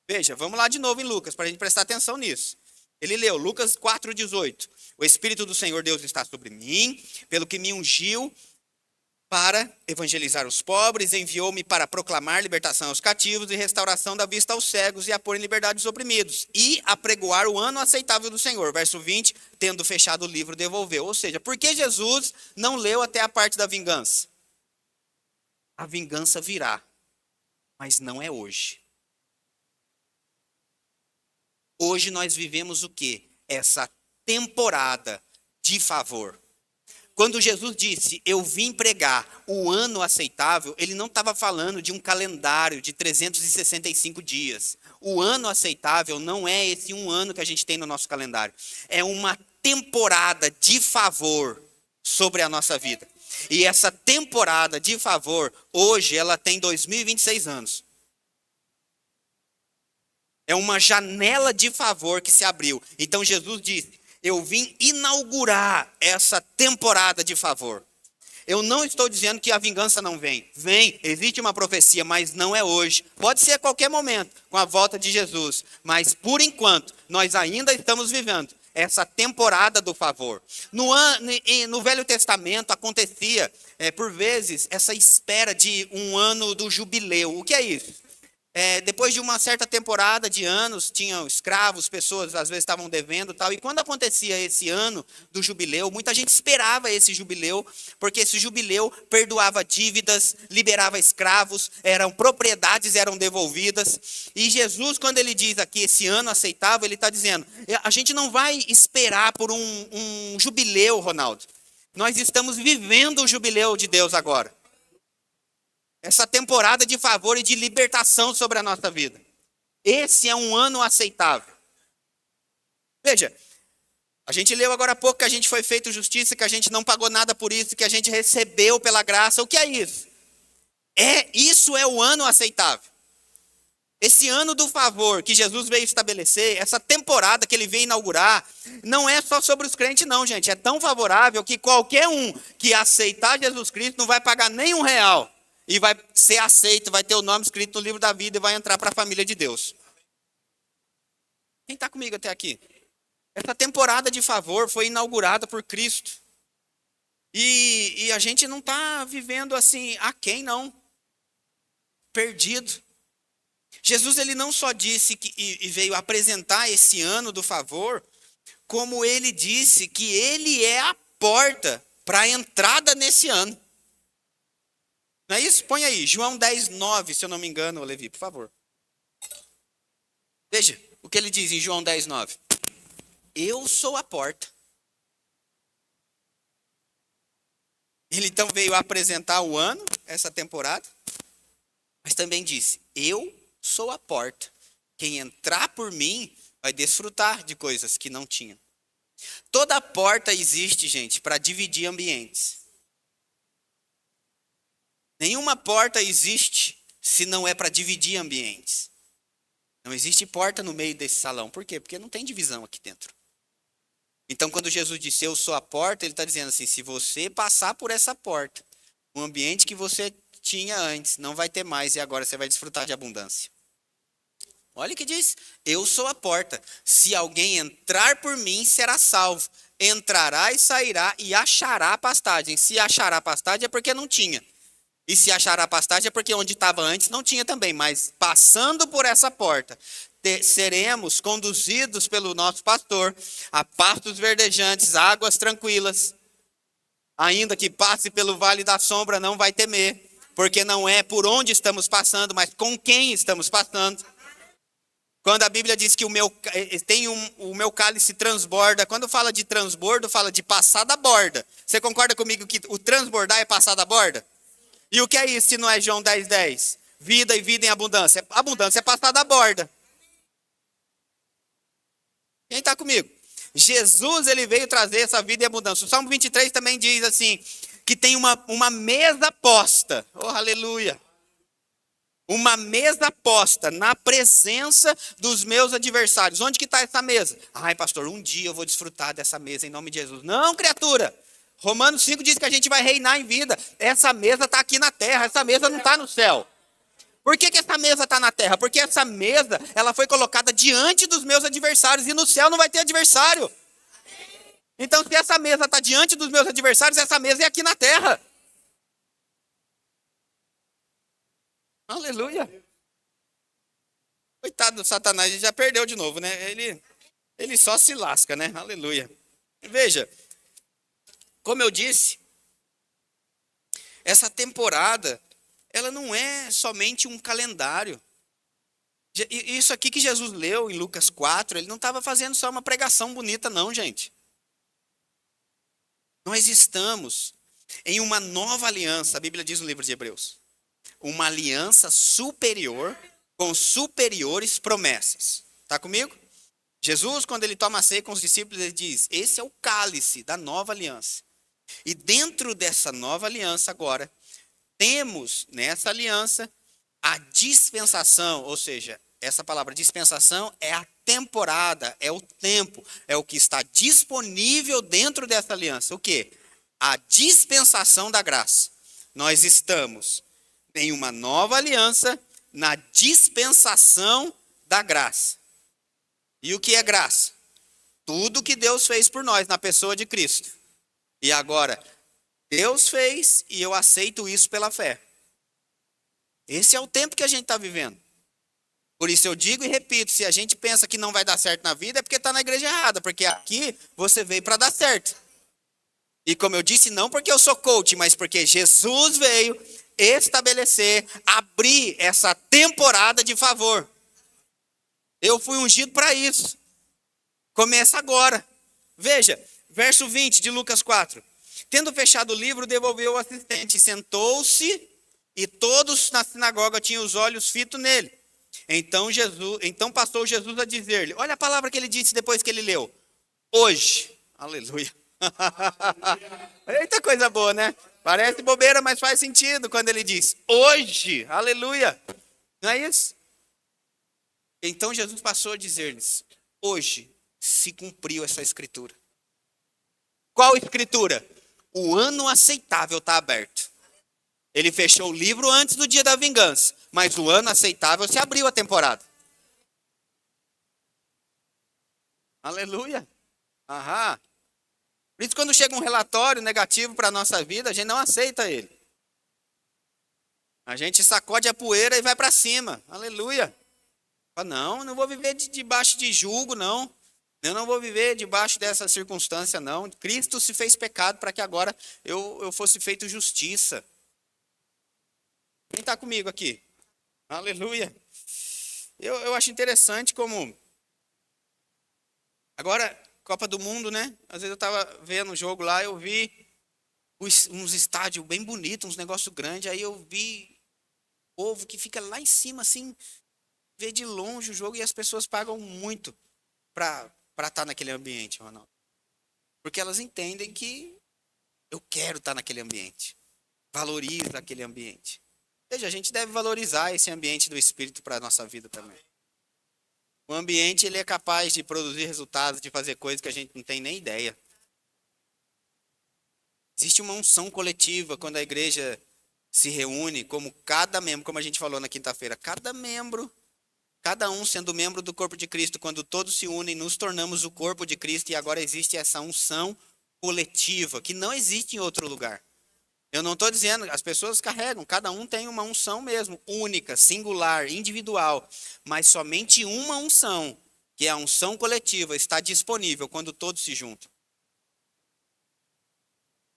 Veja, vamos lá de novo em Lucas, para a gente prestar atenção nisso. Ele leu Lucas 4,18. O Espírito do Senhor Deus está sobre mim, pelo que me ungiu para evangelizar os pobres, enviou-me para proclamar libertação aos cativos e restauração da vista aos cegos e a pôr em liberdade os oprimidos, e apregoar o ano aceitável do Senhor. Verso 20, tendo fechado o livro, devolveu. Ou seja, por que Jesus não leu até a parte da vingança? A vingança virá, mas não é hoje. Hoje nós vivemos o quê? Essa temporada de favor. Quando Jesus disse, eu vim pregar o ano aceitável, ele não estava falando de um calendário de 365 dias. O ano aceitável não é esse um ano que a gente tem no nosso calendário. É uma temporada de favor sobre a nossa vida. E essa temporada de favor, hoje, ela tem 2026 anos. É uma janela de favor que se abriu. Então Jesus disse, eu vim inaugurar essa temporada de favor. Eu não estou dizendo que a vingança não vem. Vem, existe uma profecia, mas não é hoje. Pode ser a qualquer momento, com a volta de Jesus. Mas, por enquanto, nós ainda estamos vivendo essa temporada do favor. No Velho Testamento acontecia, por vezes, essa espera de um ano do jubileu. O que é isso? depois de uma certa temporada de anos, tinham escravos, pessoas às vezes estavam devendo e tal. E quando acontecia esse ano do jubileu, muita gente esperava esse jubileu, porque esse jubileu perdoava dívidas, liberava escravos, propriedades eram devolvidas. E Jesus, quando ele diz aqui esse ano aceitável, ele está dizendo, a gente não vai esperar por um jubileu, Ronaldo. Nós estamos vivendo o jubileu de Deus agora. Essa temporada de favor e de libertação sobre a nossa vida. Esse é um ano aceitável. Veja, a gente leu agora há pouco que a gente foi feito justiça, que a gente não pagou nada por isso, que a gente recebeu pela graça. O que é isso? Isso é o ano aceitável. Esse ano do favor que Jesus veio estabelecer, essa temporada que ele veio inaugurar, não é só sobre os crentes não, gente. É tão favorável que qualquer um que aceitar Jesus Cristo não vai pagar nem R$1. E vai ser aceito, vai ter o nome escrito no livro da vida e vai entrar para a família de Deus. Quem está comigo até aqui? Essa temporada de favor foi inaugurada por Cristo. E a gente não está vivendo assim, aquém não. Perdido. Jesus ele não só disse e veio apresentar esse ano do favor, como ele disse que ele é a porta para a entrada nesse ano. Não é isso? Põe aí, João 10:9, se eu não me engano, Levi, por favor. Veja o que ele diz em João 10:9. Eu sou a porta. Ele então veio apresentar o ano, essa temporada, mas também disse, eu sou a porta. Quem entrar por mim vai desfrutar de coisas que não tinha. Toda porta existe, gente, para dividir ambientes. Nenhuma porta existe se não é para dividir ambientes. Não existe porta no meio desse salão. Por quê? Porque não tem divisão aqui dentro. Então, quando Jesus disse, eu sou a porta, ele está dizendo assim, se você passar por essa porta, o ambiente que você tinha antes não vai ter mais e agora você vai desfrutar de abundância. Olha o que diz, eu sou a porta. Se alguém entrar por mim, será salvo. Entrará e sairá e achará pastagem. Se achará pastagem é porque não tinha. E se achará pastagem é porque onde estava antes não tinha também. Mas passando por essa porta, seremos conduzidos pelo nosso pastor a pastos verdejantes, águas tranquilas. Ainda que passe pelo vale da sombra, não vai temer. Porque não é por onde estamos passando, mas com quem estamos passando. Quando a Bíblia diz que o meu cálice transborda, quando fala de transbordo, fala de passar da borda. Você concorda comigo que o transbordar é passar da borda? E o que é isso se não é João 10:10? Vida e vida em abundância. Abundância é passar da borda. Quem está comigo? Jesus ele veio trazer essa vida em abundância. O Salmo 23 também diz assim, que tem uma mesa posta. Oh, aleluia. Uma mesa posta na presença dos meus adversários. Onde que está essa mesa? Ai, pastor, um dia eu vou desfrutar dessa mesa em nome de Jesus. Não, criatura. Romanos 5 diz que a gente vai reinar em vida. Essa mesa está aqui na terra, essa mesa não está no céu. Por que essa mesa está na terra? Porque essa mesa ela foi colocada diante dos meus adversários e no céu não vai ter adversário. Então, se essa mesa está diante dos meus adversários, essa mesa é aqui na terra. Aleluia. Coitado do Satanás, ele já perdeu de novo, né? Ele só se lasca, né? Aleluia. Veja, como eu disse, essa temporada, ela não é somente um calendário. Isso aqui que Jesus leu em Lucas 4, ele não estava fazendo só uma pregação bonita não, gente. Nós estamos em uma nova aliança, a Bíblia diz no livro de Hebreus. Uma aliança superior com superiores promessas. Está comigo? Jesus, quando ele toma a ceia com os discípulos, ele diz, esse é o cálice da nova aliança. E dentro dessa nova aliança agora, temos nessa aliança a dispensação, ou seja, essa palavra dispensação é a temporada, é o tempo, é o que está disponível dentro dessa aliança. O quê? A dispensação da graça. Nós estamos em uma nova aliança na dispensação da graça. E o que é graça? Tudo que Deus fez por nós na pessoa de Cristo. E agora, Deus fez e eu aceito isso pela fé. Esse é o tempo que a gente está vivendo. Por isso eu digo e repito, se a gente pensa que não vai dar certo na vida, é porque está na igreja errada, porque aqui você veio para dar certo. E como eu disse, não porque eu sou coach, mas porque Jesus veio estabelecer, abrir essa temporada de favor. Eu fui ungido para isso. Começa agora. Veja, verso 20 de Lucas 4. Tendo fechado o livro, devolveu o assistente, sentou-se e todos na sinagoga tinham os olhos fitos nele. Então passou Jesus a dizer-lhe, olha a palavra que ele disse depois que ele leu. Hoje, aleluia. Eita coisa boa, né? Parece bobeira, mas faz sentido quando ele diz, hoje, aleluia. Não é isso? Então Jesus passou a dizer-lhes, hoje se cumpriu essa escritura. Qual escritura? O ano aceitável está aberto. Ele fechou o livro antes do dia da vingança, mas o ano aceitável se abriu a temporada. Aleluia. Aham. Por isso, quando chega um relatório negativo para a nossa vida, a gente não aceita ele. A gente sacode a poeira e vai para cima. Aleluia. Não vou viver debaixo de julgo, não. Eu não vou viver debaixo dessa circunstância, não. Cristo se fez pecado para que agora eu fosse feito justiça. Quem está comigo aqui? Aleluia. Eu acho interessante como... Agora, Copa do Mundo, né? Às vezes eu estava vendo o jogo lá, eu vi uns estádios bem bonitos, uns negócios grandes. Aí eu vi povo que fica lá em cima, assim, vê de longe o jogo e as pessoas pagam muito para estar naquele ambiente, Ronaldo. Porque elas entendem que eu quero estar naquele ambiente. Valoriza aquele ambiente. Veja, a gente deve valorizar esse ambiente do Espírito para a nossa vida também. O ambiente ele é capaz de produzir resultados, de fazer coisas que a gente não tem nem ideia. Existe uma unção coletiva quando a igreja se reúne, como cada membro, como a gente falou na quinta-feira, cada membro, cada um sendo membro do corpo de Cristo, quando todos se unem, nos tornamos o corpo de Cristo e agora existe essa unção coletiva que não existe em outro lugar. Eu não estou dizendo, as pessoas carregam, cada um tem uma unção mesmo, única, singular, individual, mas somente uma unção, que é a unção coletiva, está disponível quando todos se juntam.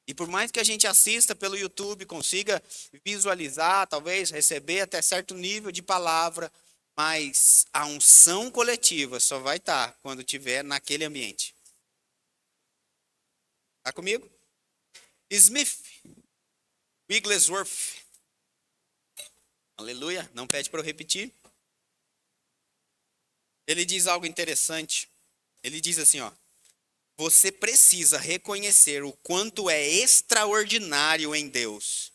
E por mais que a gente assista pelo YouTube, consiga visualizar, talvez receber até certo nível de palavra, mas a unção coletiva só vai estar quando estiver naquele ambiente. Está comigo? Smith Wigglesworth. Aleluia. Não pede para eu repetir. Ele diz algo interessante. Ele diz assim, ó. Você precisa reconhecer o quanto é extraordinário em Deus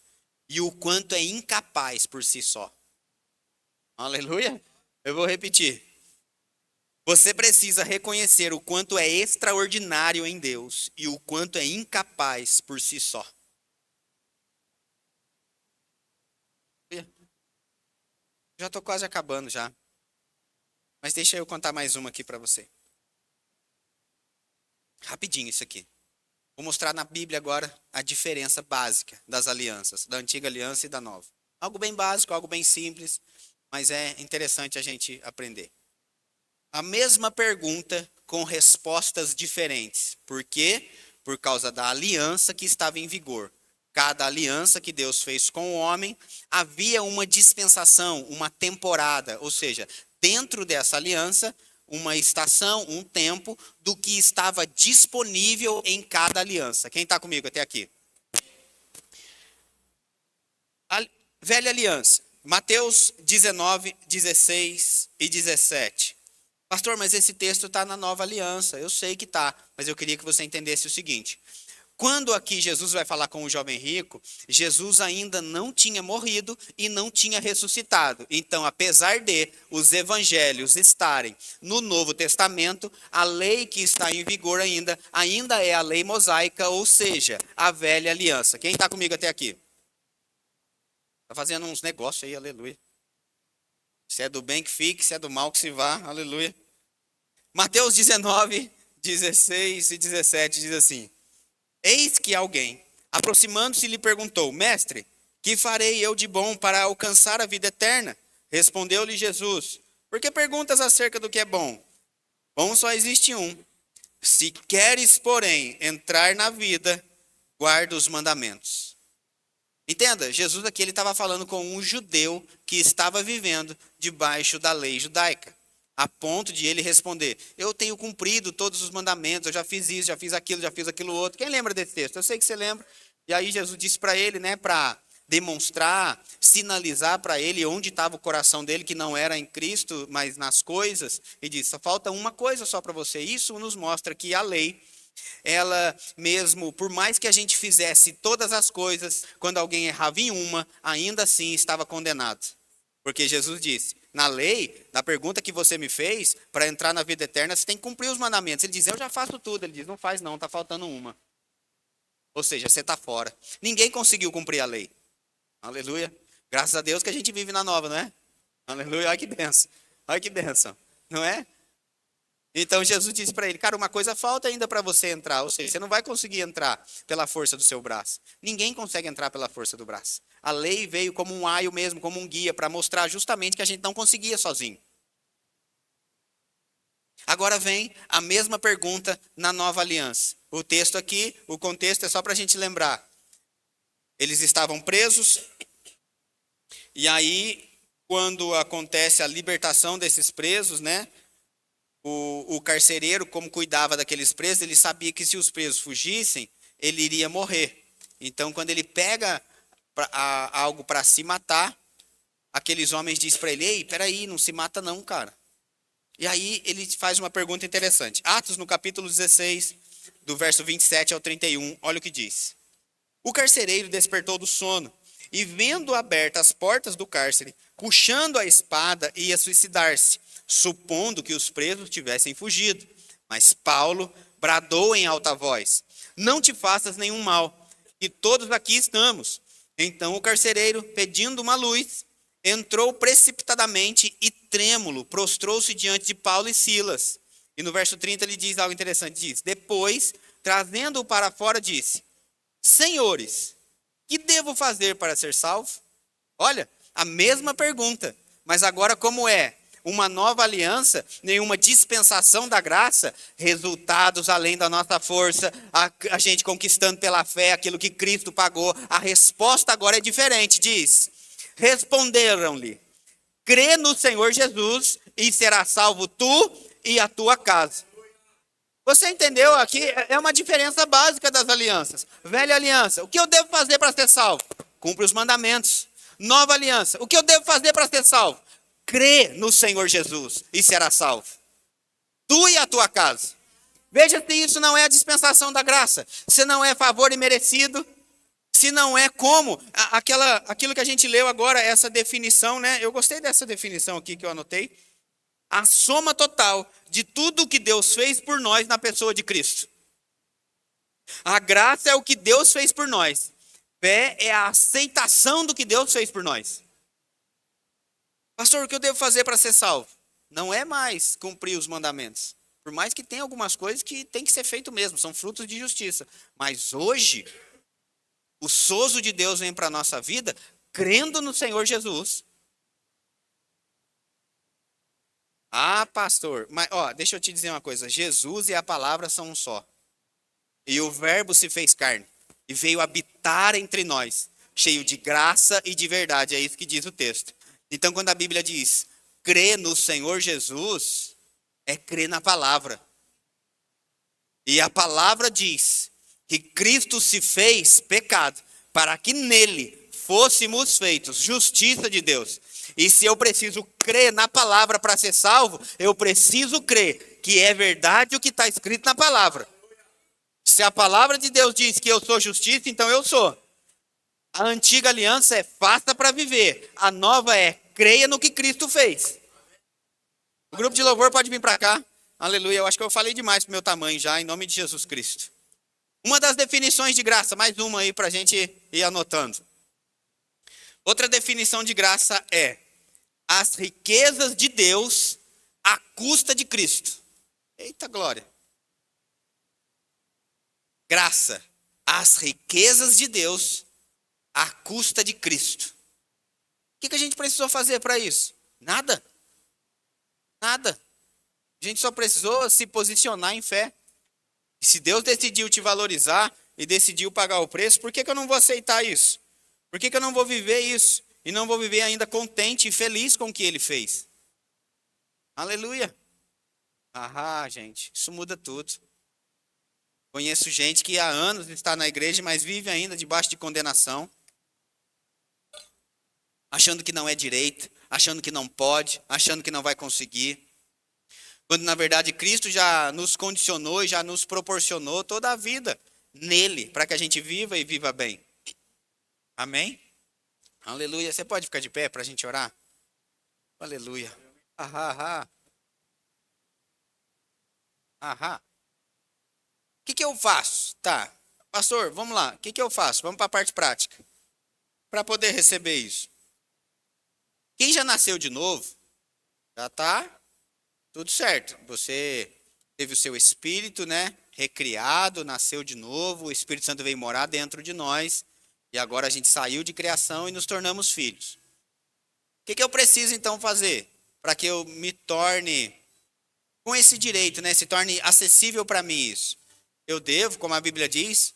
e o quanto é incapaz por si só. Aleluia. Eu vou repetir. Você precisa reconhecer o quanto é extraordinário em Deus e o quanto é incapaz por si só. Já estou quase acabando já. Mas deixa eu contar mais uma aqui para você. Rapidinho isso aqui. Vou mostrar na Bíblia agora a diferença básica das alianças, da antiga aliança e da nova. Algo bem básico, algo bem simples, mas é interessante a gente aprender. A mesma pergunta com respostas diferentes. Por quê? Por causa da aliança que estava em vigor. Cada aliança que Deus fez com o homem, havia uma dispensação, uma temporada, ou seja, dentro dessa aliança, uma estação, um tempo do que estava disponível em cada aliança. Quem está comigo até aqui? A velha aliança, Mateus 19, 16 e 17. Pastor, mas esse texto está na nova aliança. Eu sei que está, mas eu queria que você entendesse o seguinte. Quando aqui Jesus vai falar com o jovem rico, Jesus ainda não tinha morrido e não tinha ressuscitado. Então, apesar de os evangelhos estarem no Novo Testamento, a lei que está em vigor ainda é a lei mosaica, ou seja, a velha aliança. Quem está comigo até aqui? Está fazendo uns negócios aí, aleluia. Se é do bem que fique, se é do mal que se vá, aleluia. Mateus 19, 16 e 17 diz assim. Eis que alguém, aproximando-se, lhe perguntou, mestre, que farei eu de bom para alcançar a vida eterna? Respondeu-lhe Jesus, Porque perguntas acerca do que é bom. Bom só existe um. Se queres, porém, entrar na vida, guarda os mandamentos. Entenda, Jesus aqui ele estava falando com um judeu que estava vivendo debaixo da lei judaica. A ponto de ele responder, eu tenho cumprido todos os mandamentos, eu já fiz isso, já fiz aquilo outro. Quem lembra desse texto? Eu sei que você lembra. E aí Jesus disse para ele, né, para demonstrar, sinalizar para ele onde estava o coração dele, que não era em Cristo, mas nas coisas. E disse, só falta uma coisa só para você. Isso nos mostra que a lei, ela mesmo, por mais que a gente fizesse todas as coisas, quando alguém errava em uma, ainda assim estava condenado. Porque Jesus disse, na lei, na pergunta que você me fez, para entrar na vida eterna, você tem que cumprir os mandamentos. Ele diz, eu já faço tudo. Ele diz, não faz não, está faltando uma. Ou seja, você está fora. Ninguém conseguiu cumprir a lei. Aleluia. Graças a Deus que a gente vive na nova, não é? Aleluia. Olha que benção. Olha que benção. Não é? Então Jesus disse para ele, cara, uma coisa falta ainda para você entrar. Ou seja, você não vai conseguir entrar pela força do seu braço. Ninguém consegue entrar pela força do braço. A lei veio como um aio mesmo, como um guia, para mostrar justamente que a gente não conseguia sozinho. Agora vem a mesma pergunta na nova aliança. O texto aqui, o contexto é só para a gente lembrar. Eles estavam presos, e aí, quando acontece a libertação desses presos, né? O carcereiro, como cuidava daqueles presos, ele sabia que se os presos fugissem, ele iria morrer. Então, quando ele pega algo para se matar, aqueles homens dizem para ele, ei, peraí, não se mata não, cara. E aí ele faz uma pergunta interessante. Atos, no capítulo 16, do verso 27 ao 31, olha o que diz. O carcereiro despertou do sono e, vendo abertas as portas do cárcere, puxando a espada, ia suicidar-se, supondo que os presos tivessem fugido. Mas Paulo bradou em alta voz, não te faças nenhum mal, que todos aqui estamos. Então o carcereiro, pedindo uma luz, entrou precipitadamente e trêmulo, prostrou-se diante de Paulo e Silas. E no verso 30 ele diz algo interessante, diz, depois, trazendo-o para fora, disse, senhores, que devo fazer para ser salvo? Olha, a mesma pergunta, mas agora como é uma nova aliança, nenhuma dispensação da graça, resultados além da nossa força, a gente conquistando pela fé aquilo que Cristo pagou, a resposta agora é diferente, diz, responderam-lhe, crê no Senhor Jesus e será salvo tu e a tua casa. Você entendeu? Aqui é uma diferença básica das alianças. Velha aliança, o que eu devo fazer para ser salvo? Cumpre os mandamentos. Nova aliança, o que eu devo fazer para ser salvo? Crê no Senhor Jesus e será salvo. Tu e a tua casa. Veja se isso não é a dispensação da graça. Se não é favor imerecido. Se não é como aquilo que a gente leu agora, essa definição, né? Eu gostei dessa definição aqui que eu anotei. A soma total de tudo o que Deus fez por nós na pessoa de Cristo. A graça é o que Deus fez por nós. Fé é a aceitação do que Deus fez por nós. Pastor, o que eu devo fazer para ser salvo? Não é mais cumprir os mandamentos. Por mais que tenha algumas coisas que tem que ser feito mesmo, são frutos de justiça. Mas hoje, o sozo de Deus vem para a nossa vida crendo no Senhor Jesus. Ah, pastor, mas deixa eu te dizer uma coisa. Jesus e a palavra são um só. E o verbo se fez carne e veio habitar entre nós, cheio de graça e de verdade. É isso que diz o texto. Então, quando a Bíblia diz, crê no Senhor Jesus, é crer na palavra. E a palavra diz que Cristo se fez pecado, para que nele fôssemos feitos justiça de Deus. E se eu preciso crer na palavra para ser salvo, eu preciso crer que é verdade o que está escrito na palavra. Se a palavra de Deus diz que eu sou justiça, então eu sou. A antiga aliança é faça para viver. A nova é creia no que Cristo fez. O grupo de louvor pode vir para cá. Aleluia, eu acho que eu falei demais pro meu tamanho já, em nome de Jesus Cristo. Uma das definições de graça, mais uma aí para a gente ir anotando. Outra definição de graça é as riquezas de Deus à custa de Cristo. Eita glória. Graça, as riquezas de Deus à custa de Cristo. O que a gente precisou fazer para isso? Nada. Nada. A gente só precisou se posicionar em fé. E se Deus decidiu te valorizar e decidiu pagar o preço, por que que eu não vou aceitar isso? Por que que eu não vou viver isso? E não vou viver ainda contente e feliz com o que Ele fez? Aleluia. Ah, gente, isso muda tudo. Conheço gente que há anos está na igreja, mas vive ainda debaixo de condenação, achando que não é direito, achando que não pode, achando que não vai conseguir. Quando na verdade Cristo já nos condicionou e já nos proporcionou toda a vida nele, para que a gente viva e viva bem. Amém? Aleluia. Você pode ficar de pé para a gente orar? Aleluia. Ahá. O que eu faço? Tá. Pastor, vamos lá. O que eu faço? Vamos para a parte prática. Para poder receber isso. Quem já nasceu de novo, já está tudo certo. Você teve o seu espírito, né? Recriado, nasceu de novo. O Espírito Santo veio morar dentro de nós. E agora a gente saiu de criação e nos tornamos filhos. O que eu preciso então fazer? Para que eu me torne com esse direito, né? Se torne acessível para mim isso. Eu devo, como a Bíblia diz,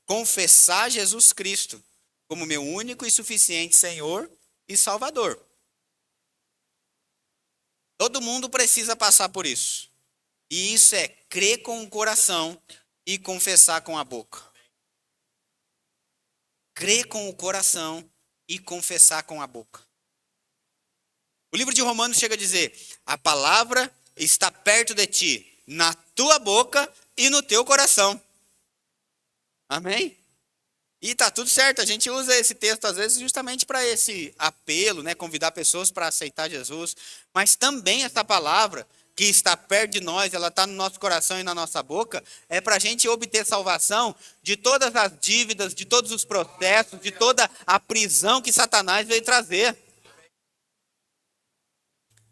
confessar Jesus Cristo como meu único e suficiente Senhor e Salvador. Todo mundo precisa passar por isso. E isso é crer com o coração e confessar com a boca. Crer com o coração e confessar com a boca. O livro de Romanos chega a dizer: a palavra está perto de ti, na tua boca e no teu coração. Amém? E está tudo certo, a gente usa esse texto às vezes justamente para esse apelo, né? Convidar pessoas para aceitar Jesus. Mas também essa palavra que está perto de nós, ela está no nosso coração e na nossa boca, é para a gente obter salvação de todas as dívidas, de todos os processos, de toda a prisão que Satanás veio trazer.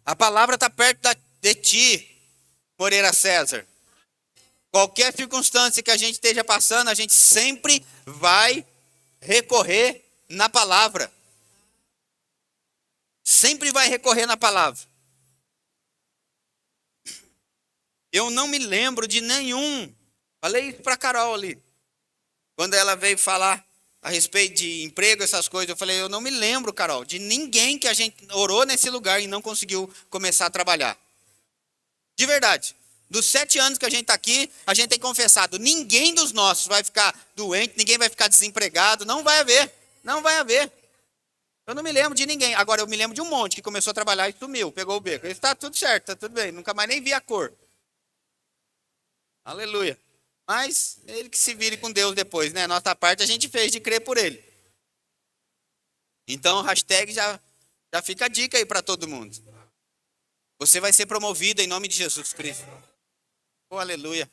A palavra está perto de ti, Moreira César. Qualquer circunstância que a gente esteja passando, a gente sempre vai recorrer na palavra. Sempre vai recorrer na palavra. Eu não me lembro de nenhum. Falei isso para a Carol ali. Quando ela veio falar a respeito de emprego, essas coisas, eu falei, eu não me lembro, Carol, de ninguém que a gente orou nesse lugar e não conseguiu começar a trabalhar. De verdade. Dos 7 anos que a gente está aqui, a gente tem confessado, ninguém dos nossos vai ficar doente, ninguém vai ficar desempregado, não vai haver. Não vai haver. Eu não me lembro de ninguém. Agora eu me lembro de um monte que começou a trabalhar e sumiu, pegou o beco. Está tudo certo, está tudo bem. Nunca mais nem vi a cor. Aleluia. Mas ele que se vire com Deus depois, né? Nossa parte a gente fez de crer por ele. Então, hashtag já fica a dica aí para todo mundo. Você vai ser promovido em nome de Jesus Cristo. Oh, aleluia.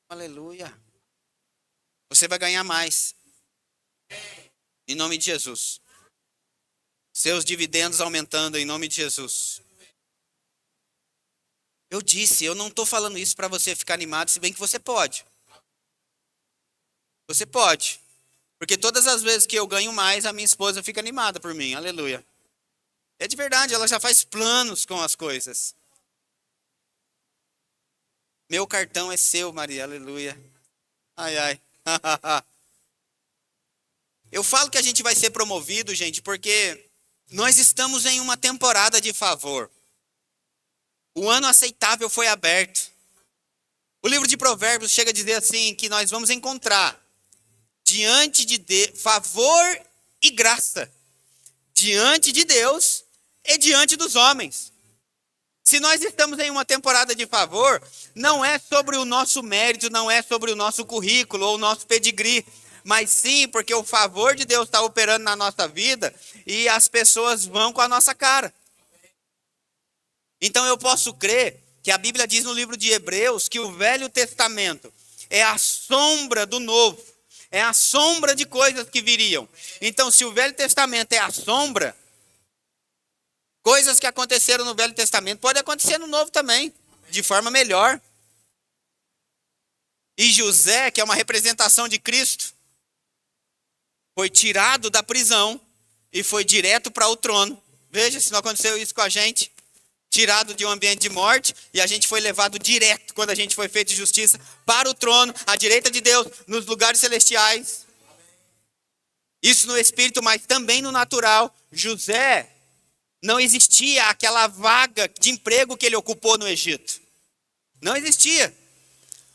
Aleluia. Você vai ganhar mais. Em nome de Jesus. Seus dividendos aumentando em nome de Jesus. Eu disse, eu não estou falando isso para você ficar animado, se bem que você pode. Você pode. Porque todas as vezes que eu ganho mais, a minha esposa fica animada por mim. Aleluia. É de verdade, ela já faz planos com as coisas. Meu cartão é seu, Maria. Aleluia. Ai. Eu falo que a gente vai ser promovido, gente, porque nós estamos em uma temporada de favor. O ano aceitável foi aberto. O livro de Provérbios chega a dizer assim, que nós vamos encontrar diante de favor e graça, diante de Deus e diante dos homens. Se nós estamos em uma temporada de favor, não é sobre o nosso mérito, não é sobre o nosso currículo ou o nosso pedigree, mas sim porque o favor de Deus está operando na nossa vida e as pessoas vão com a nossa cara. Então eu posso crer que a Bíblia diz no livro de Hebreus que o Velho Testamento é a sombra do Novo, é a sombra de coisas que viriam. Então se o Velho Testamento é a sombra, coisas que aconteceram no Velho Testamento podem acontecer no Novo também, de forma melhor. E José, que é uma representação de Cristo, foi tirado da prisão e foi direto para o trono. Veja se não aconteceu isso com a gente. tirado de um ambiente de morte, e a gente foi levado direto, quando a gente foi feito de justiça, para o trono, à direita de Deus, nos lugares celestiais. Isso no espírito, mas também no natural. José, não existia aquela vaga de emprego que ele ocupou no Egito. Não existia.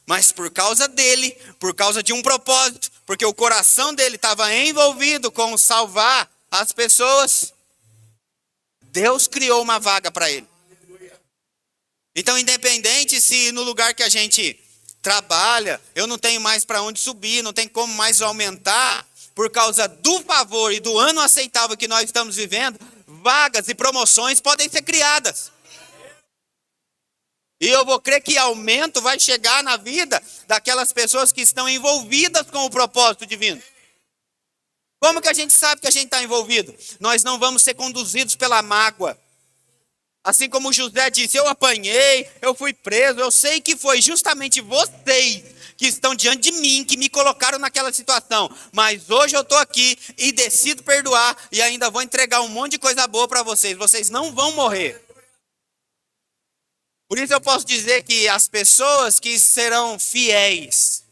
Mas por causa dele, por causa de um propósito, porque o coração dele estava envolvido com salvar as pessoas, Deus criou uma vaga para ele. Então, independente se no lugar que a gente trabalha, eu não tenho mais para onde subir, não tem como mais aumentar, por causa do favor e do ano aceitável que nós estamos vivendo, vagas e promoções podem ser criadas. E eu vou crer que aumento vai chegar na vida daquelas pessoas que estão envolvidas com o propósito divino. Como que a gente sabe que a gente está envolvido? Nós não vamos ser conduzidos pela mágoa. Assim como José disse, eu apanhei, eu fui preso, eu sei que foi justamente vocês que estão diante de mim, que me colocaram naquela situação. Mas hoje eu estou aqui e decido perdoar e ainda vou entregar um monte de coisa boa para vocês. Vocês não vão morrer. Por isso eu posso dizer que as pessoas que serão fiéis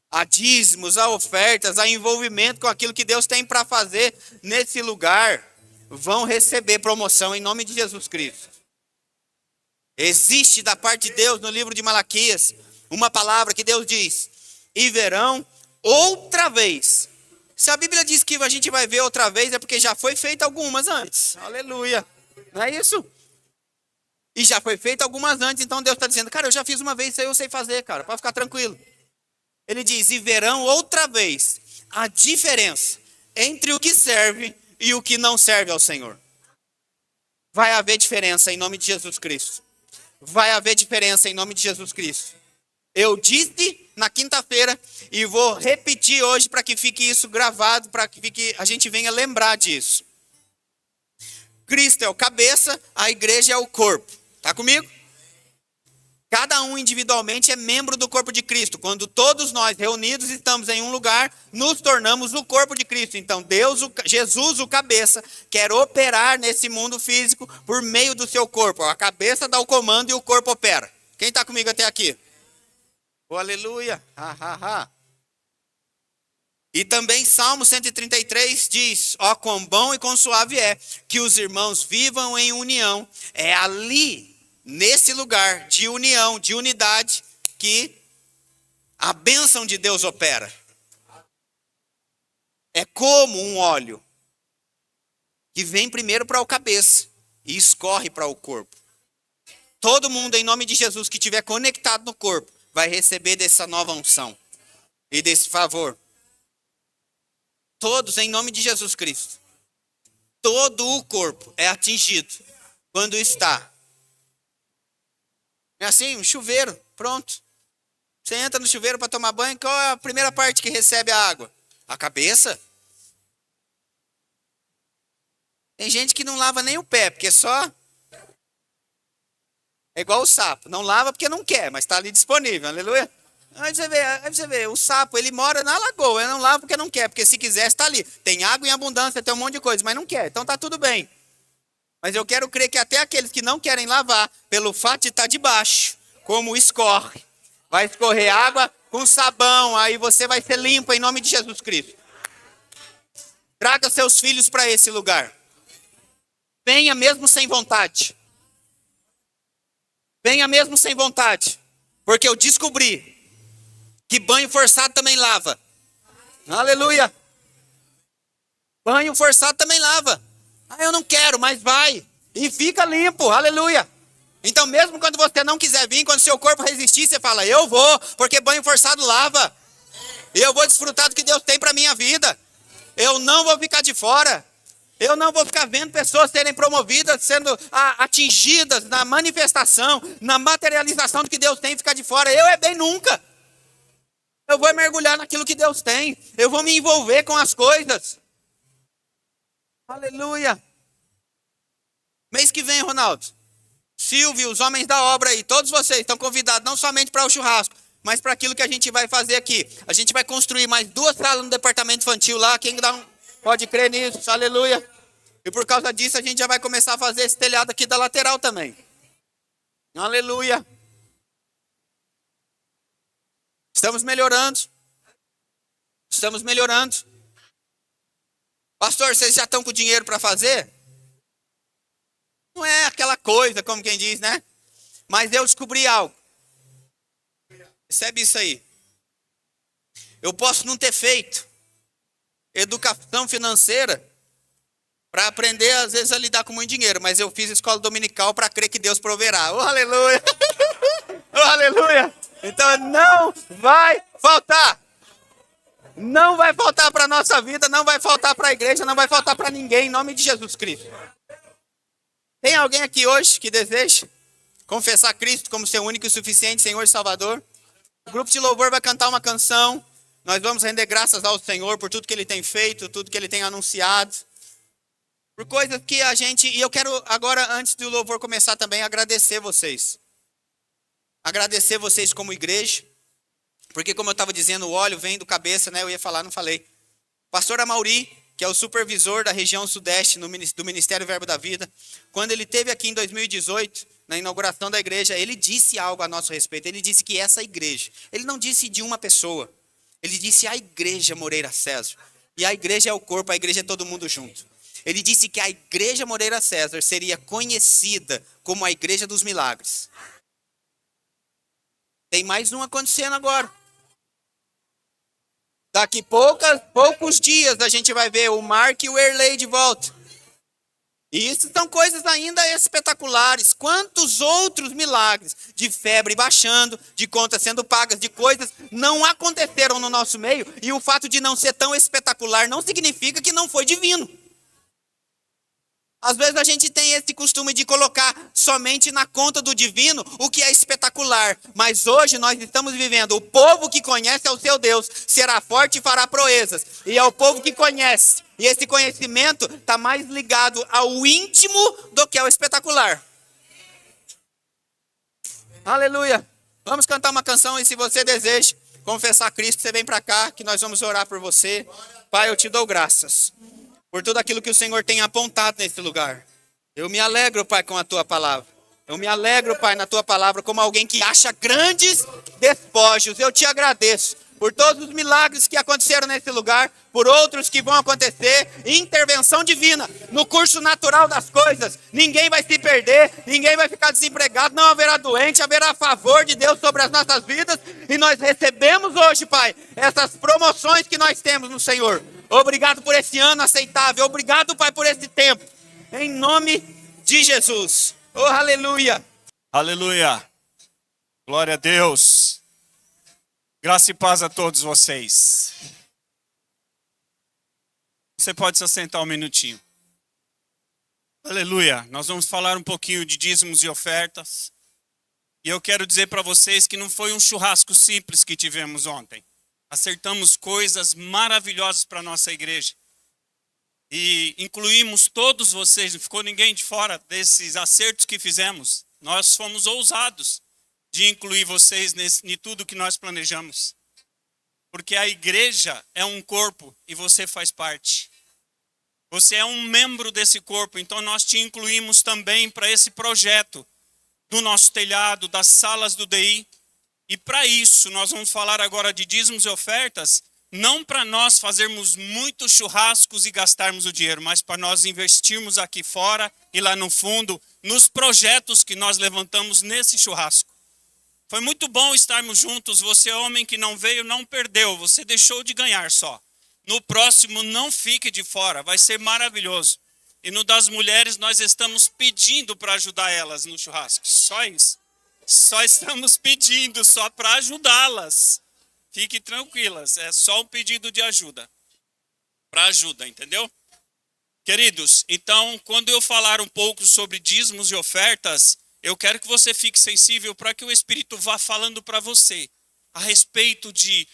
a dízimos, a ofertas, a envolvimento com aquilo que Deus tem para fazer nesse lugar, vão receber promoção em nome de Jesus Cristo. Existe da parte de Deus no livro de Malaquias uma palavra que Deus diz, e verão outra vez. Se a Bíblia diz que a gente vai ver outra vez, é porque já foi feita algumas antes. Aleluia. Não é isso? E já foi feita algumas antes, então Deus está dizendo, cara, eu já fiz uma vez, isso aí eu sei fazer, cara, pode ficar tranquilo. Ele diz, e verão outra vez a diferença entre o que serve e o que não serve ao Senhor. Vai haver diferença em nome de Jesus Cristo. Vai haver diferença em nome de Jesus Cristo. Eu disse na quinta-feira e vou repetir hoje para que fique isso gravado, para que a gente venha lembrar disso. Cristo é o cabeça, a igreja é o corpo. Está comigo? Cada um individualmente é membro do corpo de Cristo. Quando todos nós reunidos estamos em um lugar, nos tornamos o corpo de Cristo. Então Deus, Jesus, o cabeça, quer operar nesse mundo físico por meio do seu corpo. A cabeça dá o comando e o corpo opera. Quem está comigo até aqui? Oh, aleluia! E também Salmo 133 diz, ó quão bom e quão suave é que os irmãos vivam em união. É ali, nesse lugar de união, de unidade, que a bênção de Deus opera. É como um óleo que vem primeiro para o cabeça e escorre para o corpo. Todo mundo, em nome de Jesus, que estiver conectado no corpo, vai receber dessa nova unção e desse favor. Todos, em nome de Jesus Cristo. Todo o corpo é atingido quando está. É assim, um chuveiro, pronto. Você entra no chuveiro para tomar banho, qual é a primeira parte que recebe a água? A cabeça. Tem gente que não lava nem o pé, porque só... É igual o sapo, não lava porque não quer, mas está ali disponível, aleluia. Aí você vê, o sapo, ele mora na lagoa, ele não lava porque não quer, porque se quiser está ali. Tem água em abundância, tem um monte de coisa, mas não quer, então está tudo bem. Mas eu quero crer que até aqueles que não querem lavar, pelo fato de estar debaixo, como escorre, vai escorrer água com sabão, aí você vai ser limpo em nome de Jesus Cristo. Traga seus filhos para esse lugar. Venha mesmo sem vontade. Venha mesmo sem vontade. Porque eu descobri que banho forçado também lava. Aleluia. Banho forçado também lava. Ah, eu não quero, mas vai. E fica limpo, aleluia. Então mesmo quando você não quiser vir, quando seu corpo resistir, você fala, eu vou, porque banho forçado lava. E eu vou desfrutar do que Deus tem para minha vida. Eu não vou ficar de fora. Eu não vou ficar vendo pessoas serem promovidas, sendo atingidas na manifestação, na materialização do que Deus tem e ficar de fora. Eu é bem nunca. Eu vou mergulhar naquilo que Deus tem. Eu vou me envolver com as coisas. Aleluia. Mês que vem, Ronaldo. Silvio, os homens da obra aí, todos vocês estão convidados não somente para o churrasco, mas para aquilo que a gente vai fazer aqui. A gente vai construir mais 2 salas no departamento infantil lá. Quem pode crer nisso? Aleluia. E por causa disso a gente já vai começar a fazer esse telhado aqui da lateral também. Aleluia. Estamos melhorando. Estamos melhorando. Pastor, vocês já estão com dinheiro para fazer? Não é aquela coisa, como quem diz, né? Mas eu descobri algo. Recebe isso aí. Eu posso não ter feito educação financeira para aprender, às vezes, a lidar com muito dinheiro, mas eu fiz escola dominical para crer que Deus proverá. Oh, aleluia! Oh, aleluia! Então não vai faltar. Não vai faltar para a nossa vida, não vai faltar para a igreja, não vai faltar para ninguém, em nome de Jesus Cristo. Tem alguém aqui hoje que deseja confessar Cristo como seu único e suficiente Senhor e Salvador? O grupo de louvor vai cantar uma canção. Nós vamos render graças ao Senhor por tudo que Ele tem feito, tudo que Ele tem anunciado. Por coisas que a gente... E eu quero agora, antes do louvor começar também, agradecer vocês. Agradecer vocês como igreja. Porque como eu estava dizendo, o óleo vem do cabeça, né? Eu ia falar, não falei. Pastor Amauri, que é o supervisor da região sudeste do Ministério Verbo da Vida, quando ele esteve aqui em 2018, na inauguração da igreja, ele disse algo a nosso respeito. Ele disse que essa igreja, ele não disse de uma pessoa, ele disse a igreja Moreira César. E a igreja é o corpo, a igreja é todo mundo junto. Ele disse que a igreja Moreira César seria conhecida como a igreja dos milagres. Tem mais um acontecendo agora. Daqui poucos dias a gente vai ver o Mark e o Erley de volta. E isso são coisas ainda espetaculares. Quantos outros milagres de febre baixando, de contas sendo pagas, de coisas não aconteceram no nosso meio. E o fato de não ser tão espetacular não significa que não foi divino. Às vezes a gente tem esse costume de colocar somente na conta do divino o que é espetacular. Mas hoje nós estamos vivendo. O povo que conhece ao seu Deus será forte e fará proezas. E é o povo que conhece. E esse conhecimento está mais ligado ao íntimo do que ao espetacular. Aleluia. Vamos cantar uma canção e se você deseja confessar Cristo, você vem para cá que nós vamos orar por você. Pai, eu te dou graças por tudo aquilo que o Senhor tem apontado nesse lugar. Eu me alegro, Pai, com a Tua palavra. Eu me alegro, Pai, na Tua palavra, como alguém que acha grandes despojos. Eu te agradeço por todos os milagres que aconteceram nesse lugar, por outros que vão acontecer, intervenção divina no curso natural das coisas. Ninguém vai se perder, ninguém vai ficar desempregado, não haverá doente, haverá favor de Deus sobre as nossas vidas. E nós recebemos hoje, Pai, essas promoções que nós temos no Senhor. Obrigado por esse ano aceitável. Obrigado, Pai, por esse tempo. Em nome de Jesus. Oh, aleluia. Aleluia. Glória a Deus. Graça e paz a todos vocês. Você pode se assentar um minutinho. Aleluia. Nós vamos falar um pouquinho de dízimos e ofertas. E eu quero dizer para vocês que não foi um churrasco simples que tivemos ontem. Acertamos coisas maravilhosas para a nossa igreja. E incluímos todos vocês, não ficou ninguém de fora desses acertos que fizemos. Nós fomos ousados de incluir vocês em tudo que nós planejamos. Porque a igreja é um corpo e você faz parte. Você é um membro desse corpo, então nós te incluímos também para esse projeto do nosso telhado, das salas do DI. E para isso, nós vamos falar agora de dízimos e ofertas, não para nós fazermos muitos churrascos e gastarmos o dinheiro, mas para nós investirmos aqui fora e lá no fundo, nos projetos que nós levantamos nesse churrasco. Foi muito bom estarmos juntos, você homem que não veio, não perdeu, você deixou de ganhar só. No próximo, não fique de fora, vai ser maravilhoso. E no das mulheres, nós estamos pedindo para ajudar elas no churrasco, só isso. Só estamos pedindo, só para ajudá-las. Fiquem tranquilas, é só um pedido de ajuda. Para ajuda, entendeu? Queridos, então, quando eu falar um pouco sobre dízimos e ofertas, eu quero que você fique sensível para que o Espírito vá falando para você a respeito de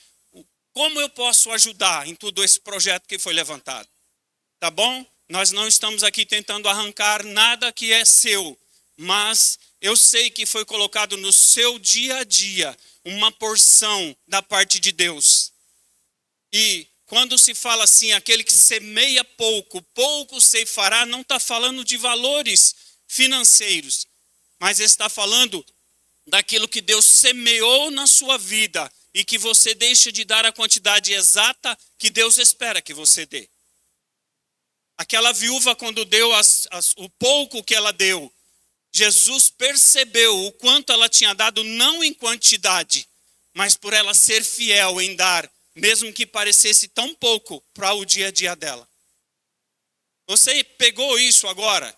como eu posso ajudar em todo esse projeto que foi levantado. Tá bom? Nós não estamos aqui tentando arrancar nada que é seu, mas eu sei que foi colocado no seu dia a dia uma porção da parte de Deus. E quando se fala assim, aquele que semeia pouco, pouco ceifará, não está falando de valores financeiros, mas está falando daquilo que Deus semeou na sua vida e que você deixa de dar a quantidade exata que Deus espera que você dê. Aquela viúva, quando deu o pouco que ela deu, Jesus percebeu o quanto ela tinha dado, não em quantidade, mas por ela ser fiel em dar, mesmo que parecesse tão pouco para o dia a dia dela. Você pegou isso agora?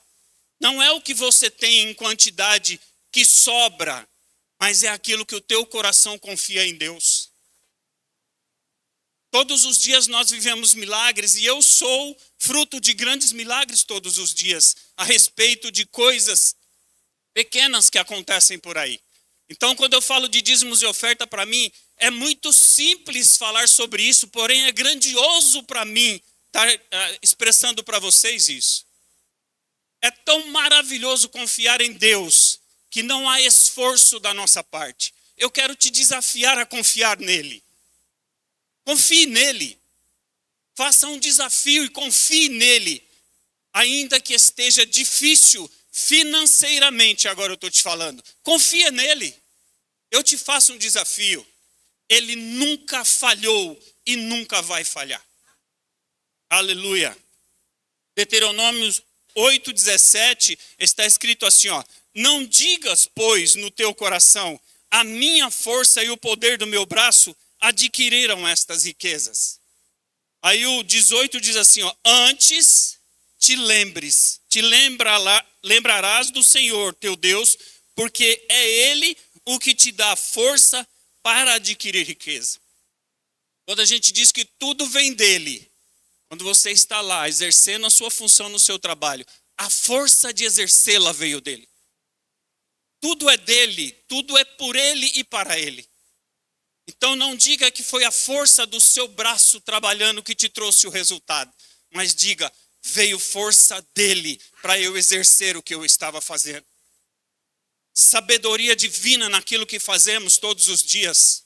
Não é o que você tem em quantidade que sobra, mas é aquilo que o teu coração confia em Deus. Todos os dias nós vivemos milagres e eu sou fruto de grandes milagres todos os dias, a respeito de coisas pequenas que acontecem por aí. Então, quando eu falo de dízimos e oferta, para mim, é muito simples falar sobre isso, porém é grandioso para mim estar expressando para vocês isso. É tão maravilhoso confiar em Deus, que não há esforço da nossa parte. Eu quero te desafiar a confiar nele. Confie nele. Faça um desafio e confie nele. Ainda que esteja difícil financeiramente, agora eu estou te falando. Confia nele. Eu te faço um desafio. Ele nunca falhou e nunca vai falhar. Aleluia. Deuteronômio 8:17 está escrito assim, ó: não digas, pois, no teu coração, a minha força e o poder do meu braço adquiriram estas riquezas. Aí o 18 diz assim, ó: antes lembrarás do Senhor teu Deus, porque é Ele o que te dá força para adquirir riqueza. Quando a gente diz que tudo vem dele, quando você está lá exercendo a sua função no seu trabalho, a força de exercê-la veio dele. Tudo é dele, tudo é por ele e para ele. Então não diga que foi a força do seu braço trabalhando que te trouxe o resultado, mas diga, veio força dele para eu exercer o que eu estava fazendo. Sabedoria divina naquilo que fazemos todos os dias.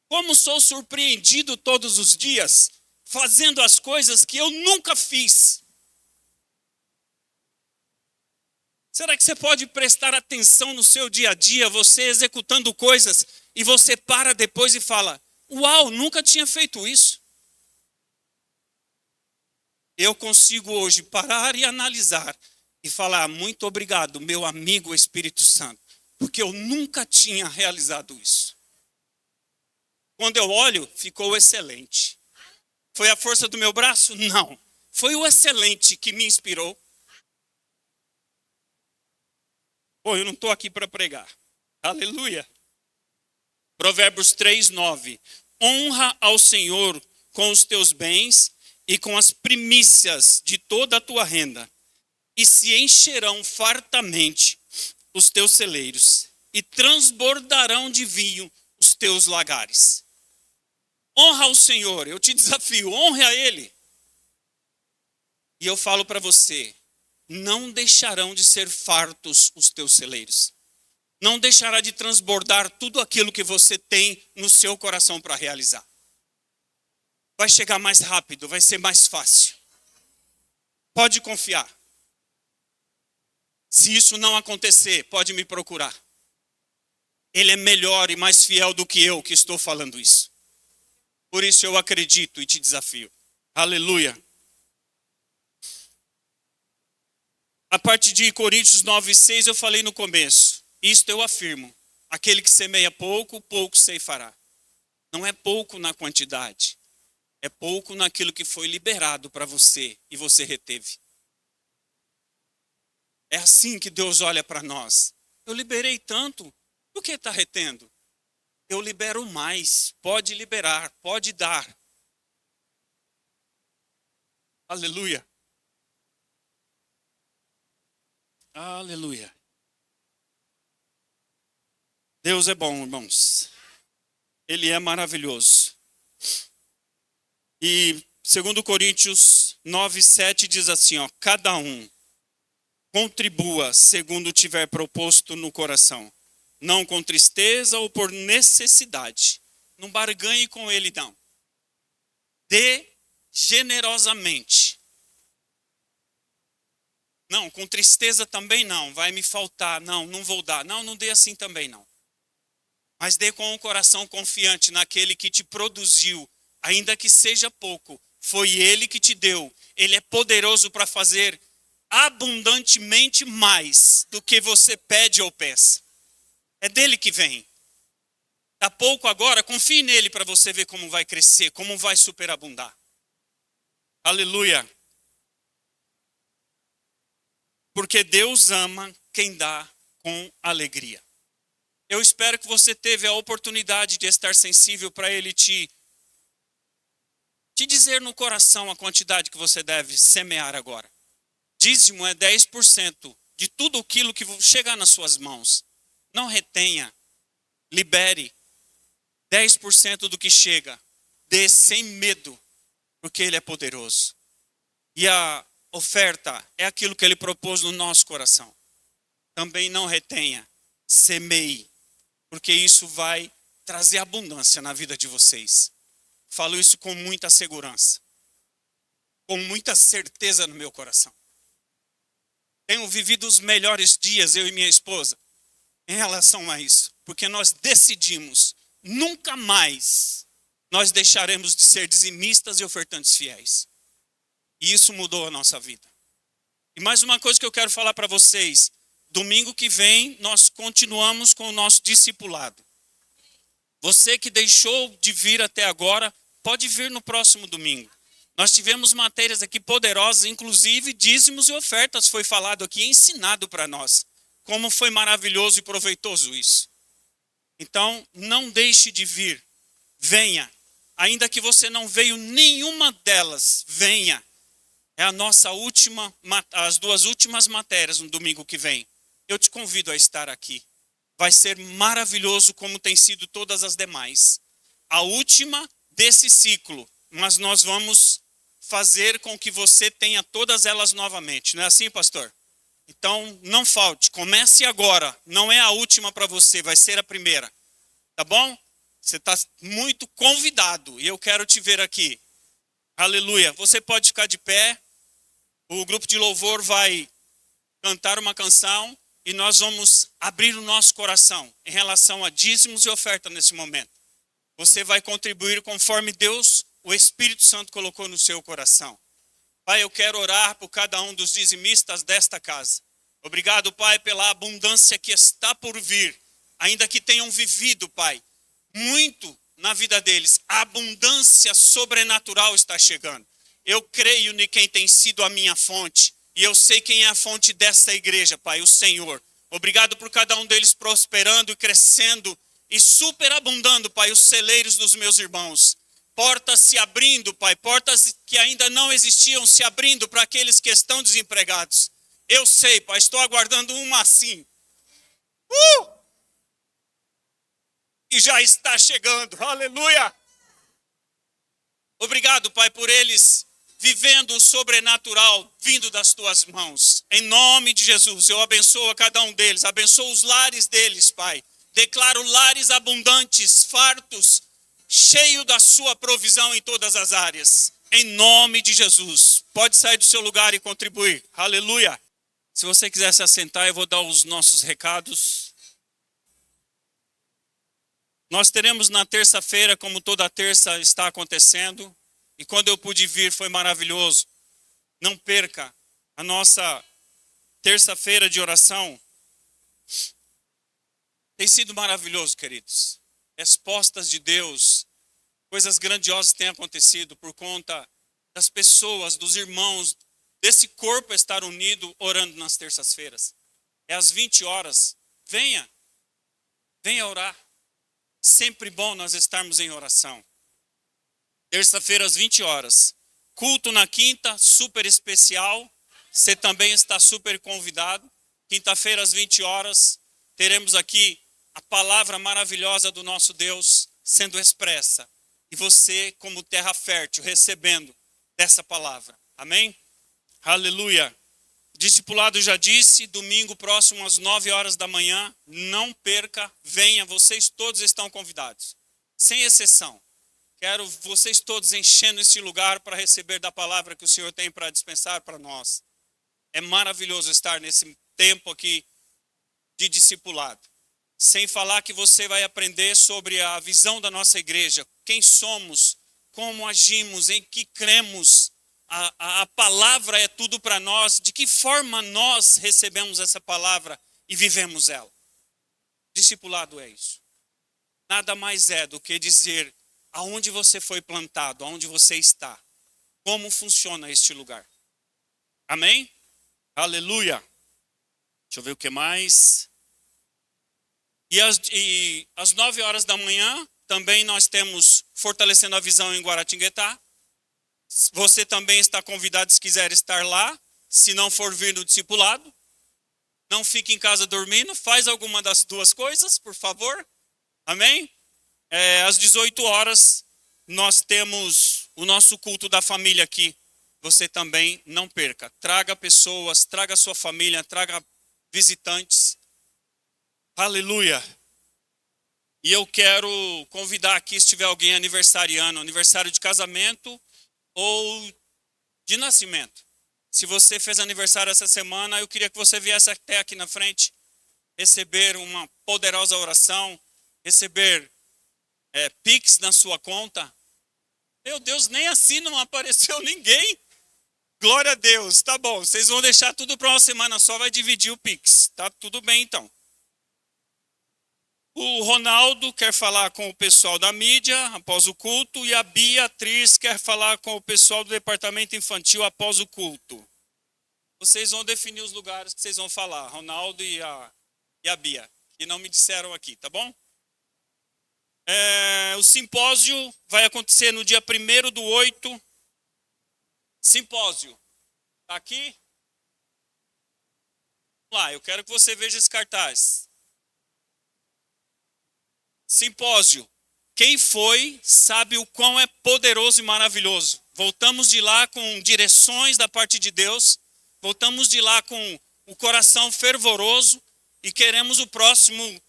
Como sou surpreendido todos os dias, fazendo as coisas que eu nunca fiz. Será que você pode prestar atenção no seu dia a dia, você executando coisas, e você para depois e fala, uau, nunca tinha feito isso. Eu consigo hoje parar e analisar e falar, muito obrigado, meu amigo Espírito Santo, porque eu nunca tinha realizado isso. Quando eu olho, ficou excelente. Foi a força do meu braço? Não. Foi o excelente que me inspirou. Pô, eu não estou aqui para pregar. Aleluia. Provérbios 3:9. Honra ao Senhor com os teus bens e com as primícias de toda a tua renda, e se encherão fartamente os teus celeiros, e transbordarão de vinho os teus lagares. Honra ao Senhor, eu te desafio, honre a Ele. E eu falo para você, não deixarão de ser fartos os teus celeiros. Não deixará de transbordar tudo aquilo que você tem no seu coração para realizar. Vai chegar mais rápido, vai ser mais fácil. Pode confiar. Se isso não acontecer, pode me procurar. Ele é melhor e mais fiel do que eu que estou falando isso. Por isso eu acredito e te desafio. Aleluia. A parte de Coríntios 9:6 eu falei no começo. Isto eu afirmo. Aquele que semeia pouco, pouco ceifará. Não é pouco na quantidade. É pouco naquilo que foi liberado para você e você reteve. É assim que Deus olha para nós. Eu liberei tanto, por que está retendo? Eu libero mais, pode liberar, pode dar. Aleluia. Aleluia. Deus é bom, irmãos. Ele é maravilhoso. E 2 Coríntios 9:7 diz assim, ó, cada um contribua segundo tiver proposto no coração, não com tristeza ou por necessidade. Não barganhe com ele, não. Dê generosamente. Não, com tristeza também não, vai me faltar, não vou dar. Não dê assim também não. Mas dê com um coração confiante naquele que te produziu, ainda que seja pouco. Foi Ele que te deu. Ele é poderoso para fazer abundantemente mais do que você pede ou peça. É dele que vem. Está pouco agora, confie nele para você ver como vai crescer, como vai superabundar. Aleluia. Porque Deus ama quem dá com alegria. Eu espero que você teve a oportunidade de estar sensível para Ele te dizer no coração a quantidade que você deve semear agora. Dízimo é 10% de tudo aquilo que chegar nas suas mãos. Não retenha, libere 10% do que chega. Dê sem medo, porque Ele é poderoso. E a oferta é aquilo que Ele propôs no nosso coração. Também não retenha, semeie, porque isso vai trazer abundância na vida de vocês. Falo isso com muita segurança, com muita certeza no meu coração. Tenho vivido os melhores dias, eu e minha esposa, em relação a isso, porque nós decidimos, nunca mais nós deixaremos de ser dizimistas e ofertantes fiéis. E isso mudou a nossa vida. E mais uma coisa que eu quero falar para vocês, domingo que vem nós continuamos com o nosso discipulado. Você que deixou de vir até agora, pode vir no próximo domingo. Nós tivemos matérias aqui poderosas, inclusive dízimos e ofertas foi falado aqui, ensinado para nós. Como foi maravilhoso e proveitoso isso. Então, não deixe de vir. Venha. Ainda que você não veio nenhuma delas, venha. É a nossa última, as 2 últimas matérias no domingo que vem. Eu te convido a estar aqui. Vai ser maravilhoso como tem sido todas as demais. A última desse ciclo, mas nós vamos fazer com que você tenha todas elas novamente. Não é assim, pastor? Então, não falte. Comece agora. Não é a última para você, vai ser a primeira. Tá bom? Você está muito convidado e eu quero te ver aqui. Aleluia. Você pode ficar de pé. O grupo de louvor vai cantar uma canção e nós vamos abrir o nosso coração em relação a dízimos e oferta nesse momento. Você vai contribuir conforme Deus, o Espírito Santo colocou no seu coração. Pai, eu quero orar por cada um dos dizimistas desta casa. Obrigado, Pai, pela abundância que está por vir. Ainda que tenham vivido, Pai, muito na vida deles. A abundância sobrenatural está chegando. Eu creio em quem tem sido a minha fonte. E eu sei quem é a fonte dessa igreja, Pai, o Senhor. Obrigado por cada um deles prosperando e crescendo e superabundando, Pai, os celeiros dos meus irmãos. Portas se abrindo, Pai, portas que ainda não existiam se abrindo para aqueles que estão desempregados. Eu sei, Pai, estou aguardando uma assim. E já está chegando, aleluia. Obrigado, Pai, por eles vivendo o sobrenatural vindo das tuas mãos. Em nome de Jesus, eu abençoo a cada um deles, abençoo os lares deles, Pai. Declaro lares abundantes, fartos, cheio da sua provisão em todas as áreas. Em nome de Jesus. Pode sair do seu lugar e contribuir. Aleluia. Se você quiser se assentar, eu vou dar os nossos recados. Nós teremos na terça-feira, como toda terça está acontecendo, e quando eu pude vir foi maravilhoso. Não perca a nossa terça-feira de oração. Tem sido maravilhoso, queridos. Respostas de Deus, coisas grandiosas têm acontecido por conta das pessoas, dos irmãos, desse corpo estar unido orando nas terças-feiras. É às 20 horas. Venha orar. Sempre bom nós estarmos em oração. Terça-feira às 20 horas. Culto na quinta, super especial. Você também está super convidado. Quinta-feira às 20 horas, teremos aqui a palavra maravilhosa do nosso Deus sendo expressa. E você, como terra fértil, recebendo dessa palavra. Amém? Aleluia. Discipulado já disse, domingo próximo às 9 horas da manhã, não perca, venha, vocês todos estão convidados. Sem exceção. Quero vocês todos enchendo esse lugar para receber da palavra que o Senhor tem para dispensar para nós. É maravilhoso estar nesse tempo aqui de discipulado. Sem falar que você vai aprender sobre a visão da nossa igreja, quem somos, como agimos, em que cremos. A palavra é tudo para nós, de que forma nós recebemos essa palavra e vivemos ela. Discipulado é isso. Nada mais é do que dizer aonde você foi plantado, aonde você está, como funciona este lugar. Amém? Aleluia. Deixa eu ver o que mais. E às 9 horas da manhã, também nós temos Fortalecendo a Visão em Guaratinguetá. Você também está convidado se quiser estar lá, se não for vir no discipulado. Não fique em casa dormindo, faz alguma das duas coisas, por favor. Amém? Às 18 horas, nós temos o nosso culto da família aqui. Você também não perca. Traga pessoas, traga sua família, traga visitantes. Aleluia. E eu quero convidar aqui, se tiver alguém aniversariando, aniversário de casamento ou de nascimento. Se você fez aniversário essa semana, eu queria que você viesse até aqui na frente, receber uma poderosa oração, receber Pix na sua conta. Meu Deus, nem assim não apareceu ninguém. Glória a Deus, tá bom. Vocês vão deixar tudo para uma semana só, vai dividir o Pix. Tá tudo bem então. O Ronaldo quer falar com o pessoal da mídia após o culto e a Beatriz quer falar com o pessoal do departamento infantil após o culto. Vocês vão definir os lugares que vocês vão falar, Ronaldo e a Bia, que não me disseram aqui, tá bom? O simpósio vai acontecer no dia 1º/8. Simpósio. Tá aqui? Vamos lá, eu quero que você veja esse cartaz. Simpósio. Quem foi sabe o quão é poderoso e maravilhoso. Voltamos de lá com direções da parte de Deus. Voltamos de lá com o coração fervoroso e queremos o próximo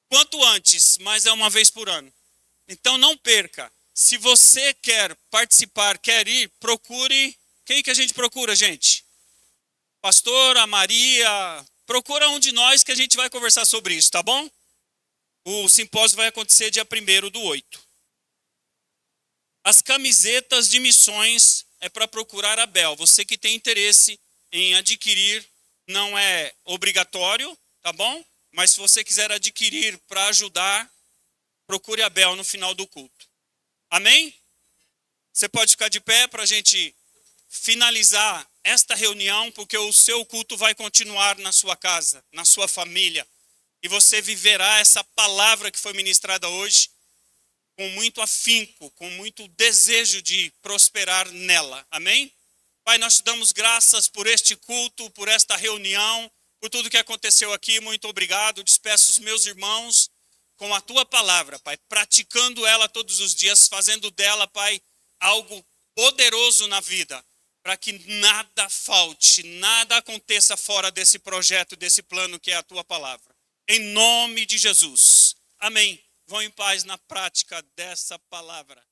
quanto antes, mas é uma vez por ano. Então não perca. Se você quer participar, quer ir, procure. Quem que a gente procura, gente? Pastora, Maria. Procura um de nós que a gente vai conversar sobre isso, tá bom? O simpósio vai acontecer dia 1º/8. As camisetas de missões é para procurar a Bel. Você que tem interesse em adquirir, não é obrigatório, tá bom? Mas se você quiser adquirir para ajudar, procure a Bel no final do culto. Amém? Você pode ficar de pé para a gente finalizar esta reunião, porque o seu culto vai continuar na sua casa, na sua família. E você viverá essa palavra que foi ministrada hoje com muito afinco, com muito desejo de prosperar nela. Amém? Pai, nós te damos graças por este culto, por esta reunião, por tudo que aconteceu aqui. Muito obrigado. Despeço os meus irmãos com a tua palavra, Pai, praticando ela todos os dias, fazendo dela, Pai, algo poderoso na vida, para que nada falte, nada aconteça fora desse projeto, desse plano que é a tua palavra. Em nome de Jesus. Amém. Vão em paz na prática dessa palavra.